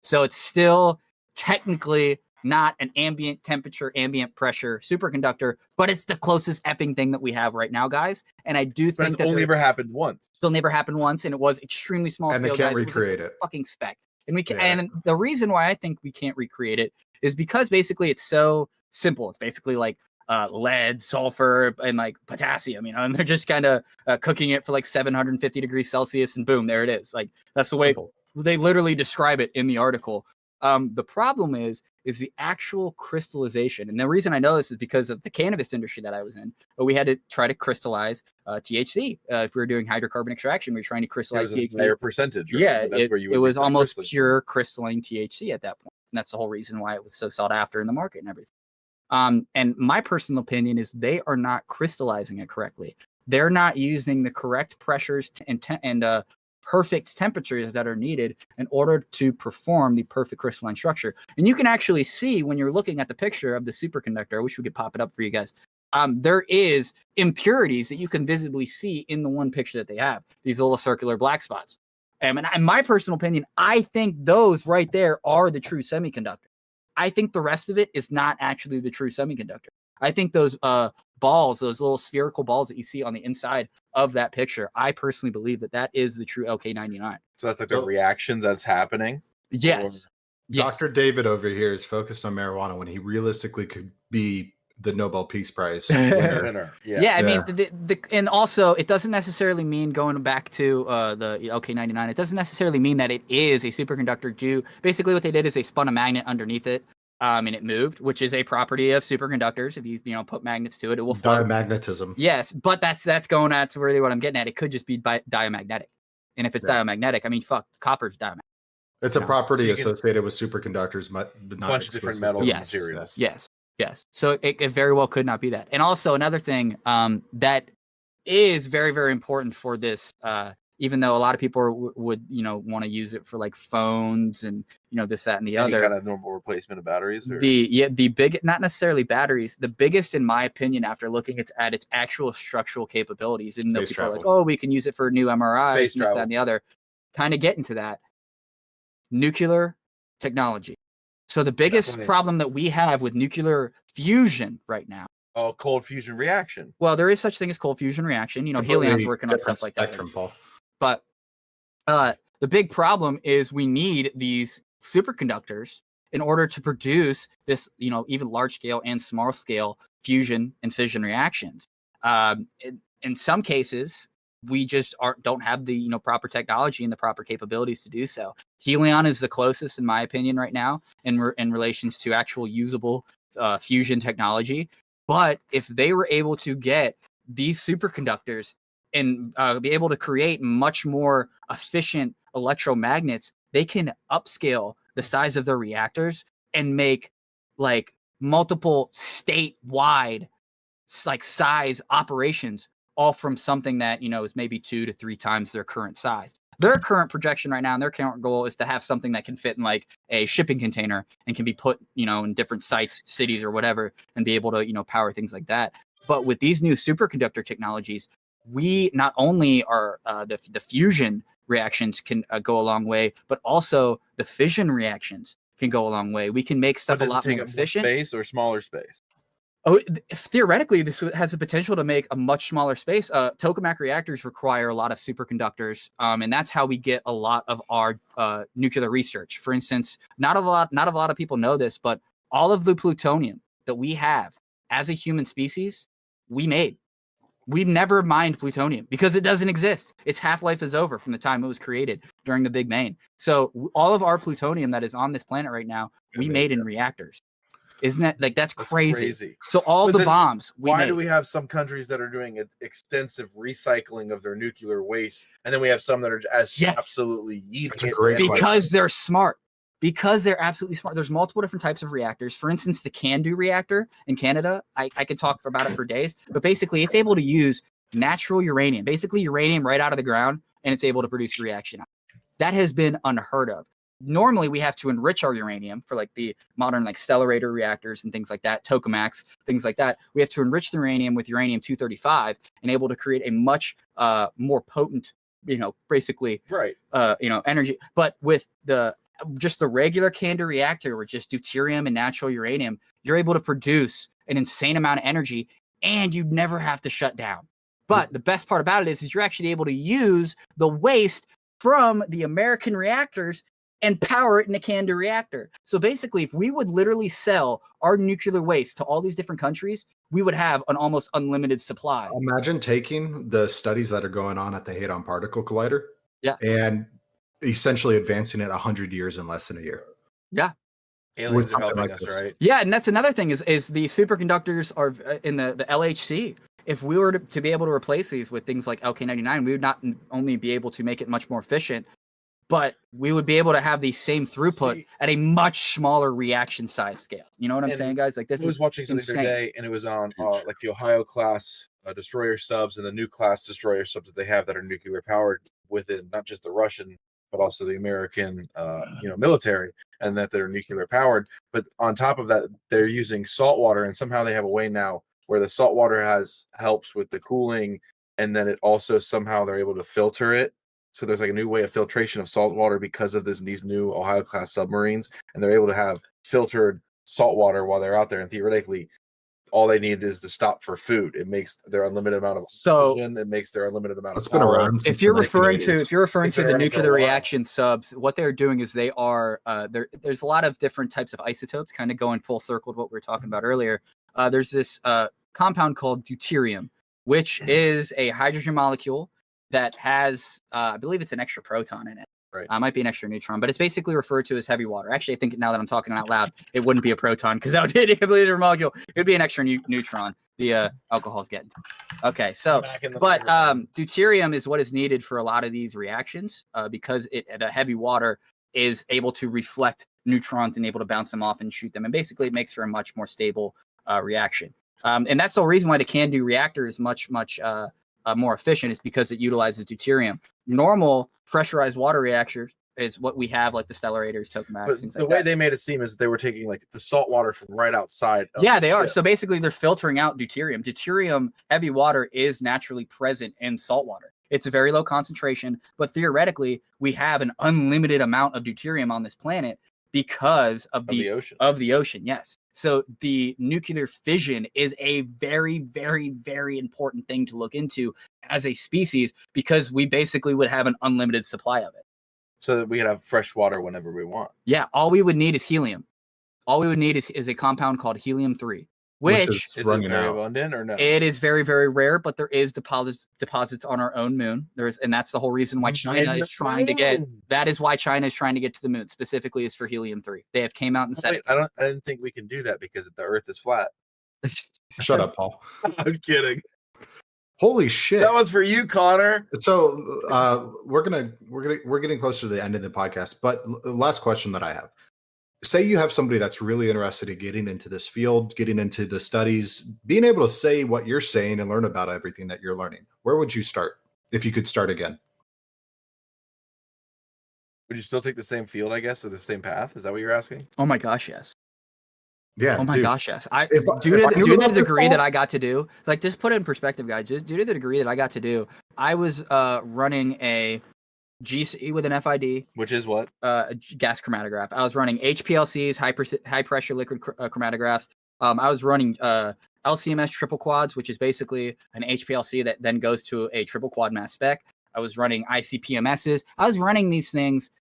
So it's still technically not an ambient temperature, ambient pressure superconductor, but it's the closest effing thing that we have right now, guys. And I do think that only ever happened once. Still never happened once, and it was extremely small and scale. They can't guys. recreate it. Fucking spec. And we can. Yeah. And the reason why I think we can't recreate it is because basically it's so simple. It's basically like lead, sulfur, and like potassium, and they're just kind of cooking it for like 750 degrees Celsius, and boom, there it is. Like that's the way they literally describe it in the article. The problem is the actual crystallization, and the reason I know this is because of the cannabis industry that I was in. But we had to try to crystallize THC if we were doing hydrocarbon extraction. We were trying to crystallize THC. Higher percentage, right? Yeah, it was almost pure crystalline THC at that point, and that's the whole reason why it was so sought after in the market and everything. And my personal opinion is they are not crystallizing it correctly. They're not using the correct pressures and perfect temperatures that are needed in order to perform the perfect crystalline structure. And you can actually see when you're looking at the picture of the superconductor, I wish we could pop it up for you guys. There is impurities that you can visibly see in the one picture that they have, these little circular black spots. And in my personal opinion, I think those right there are the true semiconductor. I think the rest of it is not actually the true semiconductor. I think those balls, those little spherical balls that you see on the inside of that picture, I personally believe that is the true LK99. So that's like the reaction that's happening? Yes. Dr. David over here is focused on marijuana when he realistically could be the Nobel Peace Prize winner. Yeah, I mean, and also it doesn't necessarily mean, going back to the LK99, it doesn't necessarily mean that it is a superconductor. Basically what they did is they spun a magnet underneath it, and it moved, which is a property of superconductors. If you put magnets to it, it will flow. Diamagnetism. Yes, but that's going at really what I'm getting at. It could just be diamagnetic, and if it's diamagnetic, I mean, copper's diamagnetic. It's a property associated with superconductors, but not a bunch of different metals and materials. Yes. So it very well could not be that. And also another thing that is very, very important for this, even though a lot of people would want to use it for like phones and this, that, and the other kind of normal replacement of batteries. Or? The big, not necessarily batteries. The biggest, in my opinion, after looking at its actual structural capabilities, and people are like, oh, we can use it for new MRIs, and this, that, and the other. Kind of get into that. Nuclear technology. So the biggest problem that we have with nuclear fusion right now. Oh, cold fusion reaction. Well, there is such thing as cold fusion reaction. Helion's working on stuff like that. Paul. But the big problem is we need these superconductors in order to produce this, even large scale and small scale fusion and fission reactions. In some cases, we just don't have the proper technology and the proper capabilities to do so. Helion is the closest, in my opinion, right now in relations to actual usable fusion technology. But if they were able to get these superconductors and be able to create much more efficient electromagnets, they can upscale the size of their reactors and make like multiple statewide like size operations, all from something that is maybe 2 to 3 times their current size. Their current projection right now and their current goal is to have something that can fit in like a shipping container and can be put in different sites, cities, or whatever, and be able to power things like that. But with these new superconductor technologies, we not only are the fusion reactions can go a long way, but also the fission reactions can go a long way. We can make stuff a lot more efficient. Space or smaller space? Oh, theoretically, this has the potential to make a much smaller space. Tokamak reactors require a lot of superconductors, and that's how we get a lot of our nuclear research. For instance, not a lot of people know this, but all of the plutonium that we have as a human species, we made. We've never mined plutonium because it doesn't exist. Its half-life is over from the time it was created during the Big Bang. So all of our plutonium that is on this planet right now, we made in reactors. Isn't that like that's crazy? So all the bombs why do we have some countries that are doing extensive recycling of their nuclear waste, and then we have some that are absolutely because they're smart. Because they're absolutely smart. There's multiple different types of reactors. For instance, the CANDU reactor in Canada, I could talk about it for days, but basically it's able to use natural uranium, basically uranium right out of the ground, and it's able to produce a reaction. That has been unheard of. Normally we have to enrich our uranium for like the modern like stellarator reactors and things like that, tokamaks, things like that. We have to enrich the uranium with uranium-235 and able to create a much more potent, basically energy. But with just the regular CANDU reactor with just deuterium and natural uranium, you're able to produce an insane amount of energy and you never have to shut down. But the best part about it is you're actually able to use the waste from the American reactors and power it in a CANDU reactor. So basically, if we would literally sell our nuclear waste to all these different countries, we would have an almost unlimited supply. Imagine taking the studies that are going on at the Hadron Particle Collider and essentially advancing it 100 years in less than a year. Yeah. Aliens are helping us, right? Yeah, and that's another thing is the superconductors are in the LHC. If we were to be able to replace these with things like LK99, we would not only be able to make it much more efficient, but we would be able to have the same throughput at a much smaller reaction size scale. You know what I'm saying, guys? Like this. I was watching something the other day, and it was on like the Ohio class destroyer subs and the new class destroyer subs that they have that are nuclear powered within not just the Russian but also the American military, and that they're nuclear powered. But on top of that, they're using salt water, and somehow they have a way now where the salt water helps with the cooling, and then it also somehow they're able to filter it. So there's like a new way of filtration of salt water because of these new Ohio class submarines, and they're able to have filtered salt water while they're out there. And theoretically, all they need is to stop for food. It makes their unlimited amount of oxygen. It makes their unlimited amount of power. If you're referring to the nuclear reaction subs, what they're doing is they are there's a lot of different types of isotopes, kind of going full circle to what we were talking about earlier. There's this compound called deuterium, which is a hydrogen molecule that has, I believe it's an extra proton in it. Right. Might be an extra neutron, but it's basically referred to as heavy water. Actually, I think now that I'm talking out loud, it wouldn't be a proton because that would be a completely different molecule. It would be an extra neutron. The alcohol's getting. Okay, so, but deuterium is what is needed for a lot of these reactions because it at a heavy water is able to reflect neutrons and able to bounce them off and shoot them. And basically it makes for a much more stable reaction. And that's the reason why the CANDU reactor is much more efficient, is because it utilizes deuterium. Normal pressurized water reactors is what we have, like the stellarators, tokamaks, things like that. The way they made it seem is they were taking like the salt water from right outside. Yeah, they are. So basically they're filtering out deuterium. Deuterium, heavy water, is naturally present in salt water. It's a very low concentration, but theoretically we have an unlimited amount of deuterium on this planet because of the ocean. Yes. So the nuclear fission is a very, very, very important thing to look into as a species, because we basically would have an unlimited supply of it. So that we could have fresh water whenever we want. Yeah. All we would need is helium. All we would need is a compound called helium-3. which Is it running very out. abundant or no? it is very, very rare, but there is deposits on our own moon. And that's the whole reason why China is trying to get. That is why China is trying to get to the moon. Specifically, is for helium-3. They have came out and said. Wait, I didn't think we can do that because the Earth is flat. Shut up, Paul. I'm kidding. Holy shit. That was for you, Connor. So we're getting closer to the end of the podcast, but last question that I have. Say you have somebody that's really interested in getting into this field, getting into the studies, being able to say what you're saying and learn about everything that you're learning. Where would you start if you could start again? Would you still take the same field, I guess, or the same path? Is that what you're asking? Oh my gosh, yes. Yeah. Oh my dude. gosh, yes. If I Due knew to the about this, degree Paul- that I got to do, like, just put it in perspective, guys. Just due to the degree that I got to do, I was running a GC with an FID, Which is what? a gas chromatograph. I was running HPLCs, high pressure liquid chromatographs. I was running LCMS triple quads, which is basically an HPLC that then goes to a triple quad mass spec. I was running ICP-MSs. I was running these things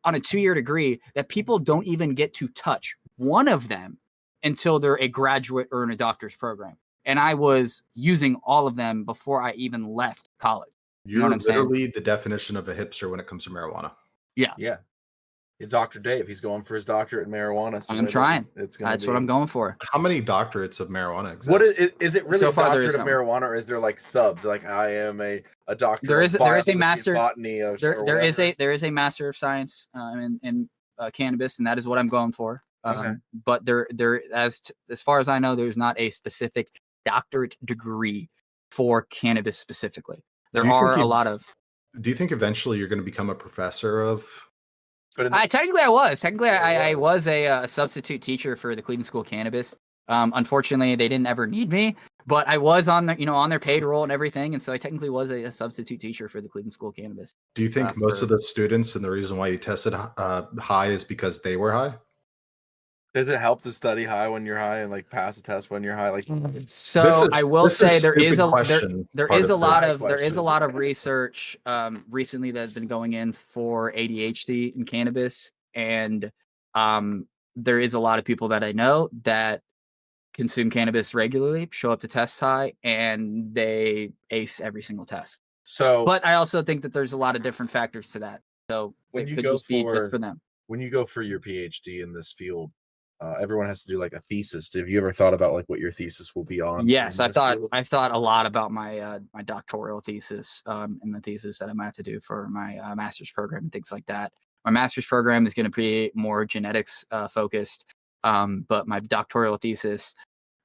on a 2-year degree that people don't even get to touch one of them until they're a graduate or in a doctor's program. And I was using all of them before I even left college. You're know what I'm saying? literally the definition of a hipster when it comes to marijuana. Yeah. Dr. Dave, he's going for his doctorate in marijuana. So I'm trying. It's gonna That's be... what I'm going for. How many doctorates of marijuana exist? What is it really So a far, there doctorate is of none. marijuana, or is there like subs? Like I am a doctor. There is a biology, master- botany, or There is whatever. a master of science in cannabis, and that is what I'm going for. Okay. But as far as I know, there's not a specific doctorate degree for cannabis specifically. There Do you think are a you- lot of. Do you think eventually you're going to become a professor of? But in Technically, I was. Technically, I was. was a substitute teacher for the Cleveland School of Cannabis. Unfortunately, they didn't ever need me, but I was on their payroll and everything, and so I technically was a substitute teacher for the Cleveland School of Cannabis. Do you think most of the students and the reason why you tested high is because they were high? does it help to study high when you're high and like pass a test when you're high? Like So I will say there is a lot question. of research recently that's been going in for ADHD in cannabis, and there is a lot of people that I know that consume cannabis regularly, show up to test high, and they ace every single test. So, But I also think that there's a lot of different factors to that. So When it you could go just be just for- for them. when you go for your PhD in this field, everyone has to do like a thesis. Have you ever thought about like what your thesis will be on? Yes, in I this thought field? I thought a lot about my my doctoral thesis and the thesis that I might have to do for my master's program and things like that. My master's program is going to be more genetics focused, but my doctoral thesis,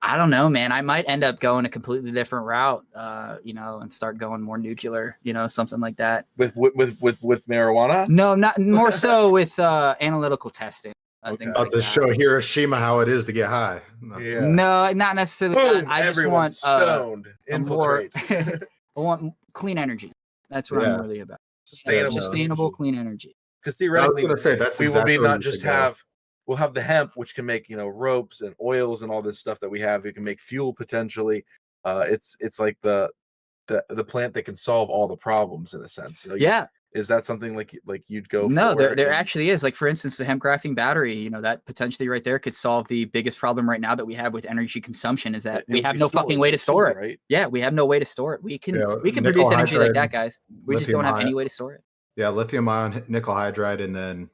I don't know, man. I might end up going a completely different route, and start going more nuclear, something like that. with marijuana. No, not more so with analytical testing. Okay. Things About like to that. show Hiroshima how it is to get high. No. Yeah. No, not necessarily. Boom, that. I just everyone want stoned. a more. Infiltrate. I want clean energy. That's what Yeah. I'm really about. Sustainable. Clean energy. Because I was theoretically, going to say that's we exactly will be where not you just should go. have. We'll have the hemp, which can make ropes and oils and all this stuff that we have. It can make fuel potentially. It's like the plant that can solve all the problems in a sense. So Yeah. Is that something like you'd go No, for? there actually is. Like, for instance, the hemp grafting battery, that potentially right there could solve the biggest problem right now that we have with energy consumption is that we have no fucking way to store it. Right? Yeah, we have no way to store it. We can Yeah, produce nickel energy like hydride, that, guys. We just don't have any way to store it. Yeah, lithium ion, nickel hydride, and then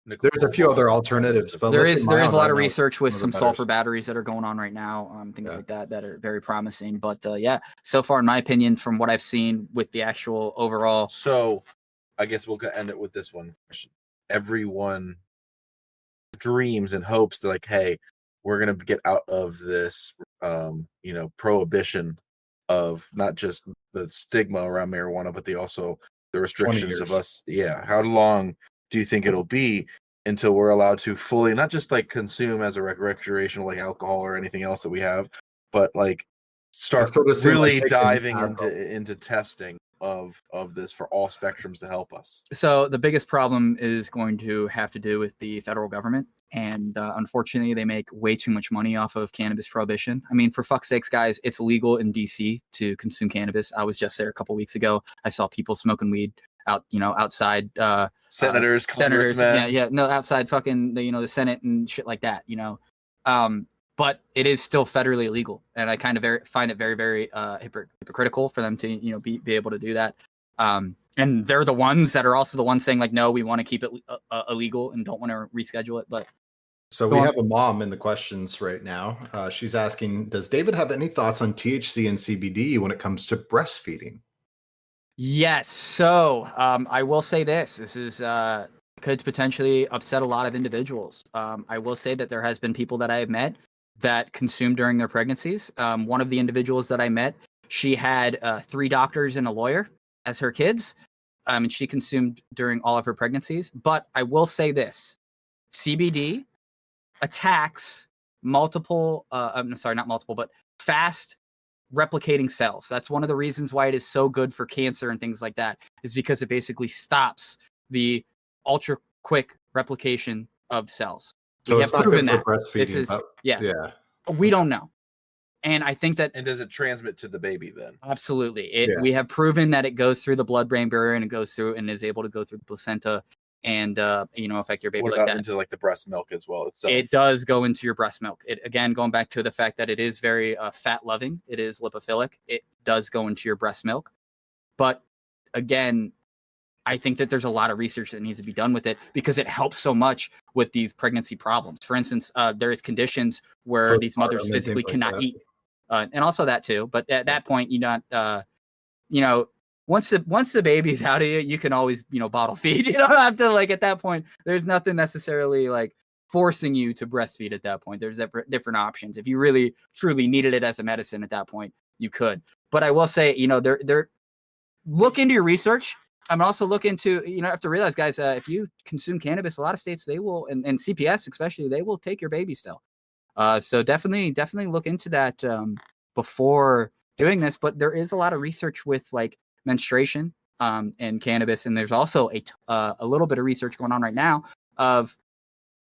Nickel there's a few other cobalt, alternatives. But There is lithium-ion a lot right of now is research with one of the some better. sulfur batteries that are going on right now, things Yeah. like that are very promising. But yeah, so far, in my opinion, from what I've seen with the actual overall, So, I guess we'll end it with this one question. Everyone dreams and hopes that, like, hey, we're gonna get out of this, prohibition of not just the stigma around marijuana, but the restrictions of years. us. Yeah. How long do you think it'll be until we're allowed to fully, not just like consume as a recreational, like alcohol or anything else that we have, but like start sort of seemed like really taking diving alcohol. into testing of this for all spectrums to help us? so the biggest problem is going to have to do with the federal government. And unfortunately, they make way too much money off of cannabis prohibition. I mean, for fuck's sakes, guys, it's legal in DC to consume cannabis. I was just there a couple weeks ago. I saw people smoking weed outside. Senators, Senators, congressmen. no, outside fucking the Senate and shit like that. but it is still federally illegal, and I kind of find it very, very hypocritical for them to be able to do that. And they're the ones that are also the ones saying like, no, we want to keep it illegal and don't want to reschedule it. But so we have a mom in the questions right now. She's asking, does David have any thoughts on THC and CBD when it comes to breastfeeding? Yes. So I will say this is could potentially upset a lot of individuals. I will say that there has been people that I have met that consumed during their pregnancies. One of the individuals that I met, she had 3 doctors and a lawyer as her kids, and she consumed during all of her pregnancies. But I will say this, CBD attacks multiple, I'm sorry, not multiple, but fast replicating cells. That's one of the reasons why it is so good for cancer and things like that, is because it basically stops the ultra quick replication of cells. So it's not good for breastfeeding. This is, yeah. We don't know. And I think that... And does it transmit to the baby then? Absolutely. We have proven that it goes through the blood-brain barrier and it goes through and is able to go through the placenta and, affect your baby what like about that. Into like the breast milk as well itself? It does go into your breast milk. It, again, going back to the fact that it is very fat-loving. It is lipophilic. It does go into your breast milk. But again, I think that there's a lot of research that needs to be done with it because it helps so much with these pregnancy problems. For instance, there is conditions where these mothers physically cannot eat. And also that too. But at that point, once the baby's out of you, you can always, bottle feed. You don't have to, like, at that point, there's nothing necessarily like forcing you to breastfeed at that point. There's different options. If you really truly needed it as a medicine at that point, you could. But I will say, they're look into your research. I'm also look into, have to realize, guys, if you consume cannabis, a lot of states, they will, and CPS especially, they will take your baby still. So definitely look into that before doing this. But there is a lot of research with like menstruation and cannabis, and there's also a little bit of research going on right now of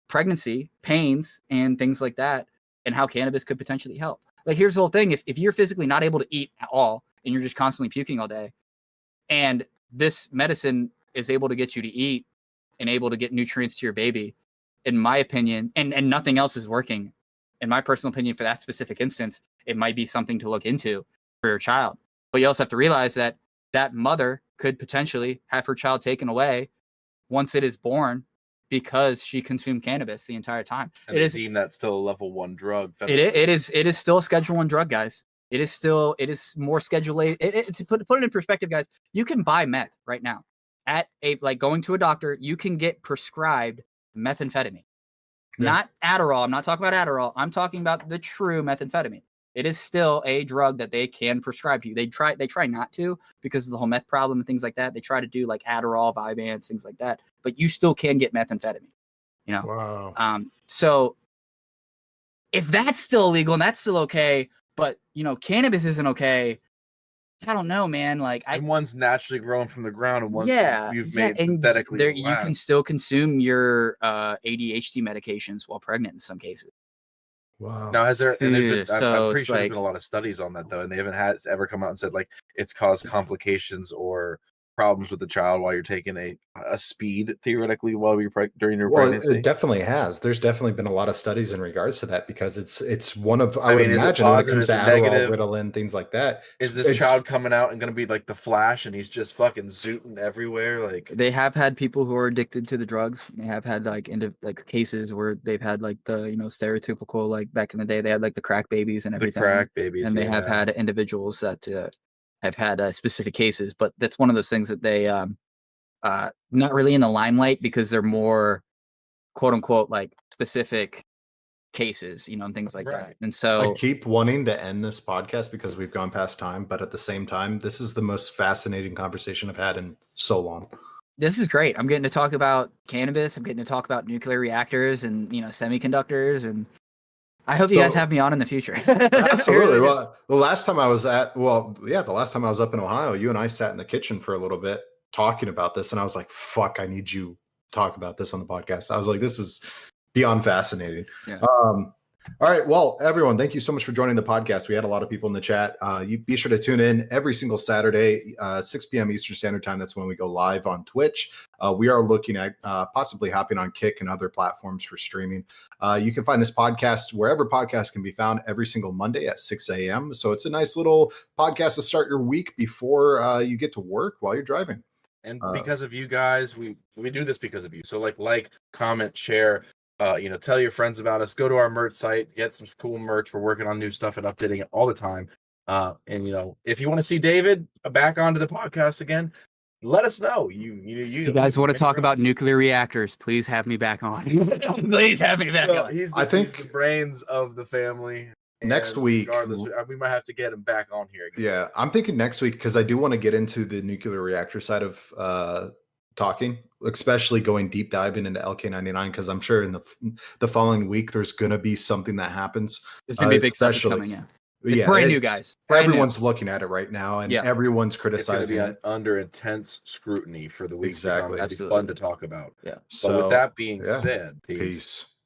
pregnancy pains and things like that, and how cannabis could potentially help. Like, here's the whole thing: if you're physically not able to eat at all and you're just constantly puking all day, and this medicine is able to get you to eat and able to get nutrients to your baby, in my opinion, and nothing else is working, in my personal opinion, for that specific instance, it might be something to look into for your child. But you also have to realize that that mother could potentially have her child taken away once it is born because she consumed cannabis the entire time. And it is deemed that still a level 1 drug. It is still a Schedule 1 drug, guys. It is more Schedule 8. To put it in perspective, guys, you can buy meth right now at going to a doctor. You can get prescribed methamphetamine, not Adderall. I'm not talking about Adderall. I'm talking about the true methamphetamine. It is still a drug that they can prescribe to you. They try not to because of the whole meth problem and things like that. They try to do like Adderall, Vyvanse, things like that, but you still can get methamphetamine. Wow. So if that's still illegal and that's still okay, but cannabis isn't okay, I don't know, man. Like, and one's naturally grown from the ground, and one's you've made and synthetically. You can still consume your ADHD medications while pregnant in some cases. Wow. Now, has there? And there's been, I'm pretty sure there's been a lot of studies on that though, and they haven't ever come out and said like it's caused complications or problems with the child while you're taking a speed theoretically while you're during your pregnancy. It definitely has. There's definitely been a lot of studies in regards to that because it's one of I would imagine when it comes to Adderall, Ritalin, things like that. Is this child coming out and going to be like the Flash and he's just fucking zooting everywhere? Like, they have had people who are addicted to the drugs. They have had like cases where they've had like the stereotypical, like back in the day they had like the crack babies and everything. The crack babies, and they have had individuals that have had specific cases, but that's one of those things that they not really in the limelight because they're more quote unquote like specific cases, and things like that. And so I keep wanting to end this podcast because we've gone past time, but at the same time, this is the most fascinating conversation I've had in so long. This is great. I'm getting to talk about cannabis. I'm getting to talk about nuclear reactors and semiconductors, and I hope you guys have me on in the future. Absolutely. Well, the last time I was up in Ohio, you and I sat in the kitchen for a little bit talking about this, and I was like, fuck, I need you to talk about this on the podcast. I was like, this is beyond fascinating. Yeah. All right. Well, everyone, thank you so much for joining the podcast. We had a lot of people in the chat. You be sure to tune in every single Saturday, 6 p.m. Eastern Standard Time. That's when we go live on Twitch. We are looking at possibly hopping on Kick and other platforms for streaming. You can find this podcast wherever podcasts can be found every single Monday at 6 a.m. So it's a nice little podcast to start your week before you get to work while you're driving. And because of you guys, we do this because of you. So like, comment, share. Tell your friends about us. Go to our merch site, get some cool merch. We're working on new stuff and updating it all the time. And if you want to see David back onto the podcast again, let us know. You guys want to talk about nuclear reactors? Please have me back on. Please have me back on. He's the brains of the family. Next week, we might have to get him back on here again. Yeah, I'm thinking next week because I do want to get into the nuclear reactor side of talking, especially going deep diving into LK99 because I'm sure in the following week there's going to be something that happens. There's going to be big stuff coming in. It's brand new, guys. Everyone's looking at it right now, and everyone's criticizing it. Under intense scrutiny for the week. Exactly. It'll be fun to talk about. Yeah. So with that being said, peace.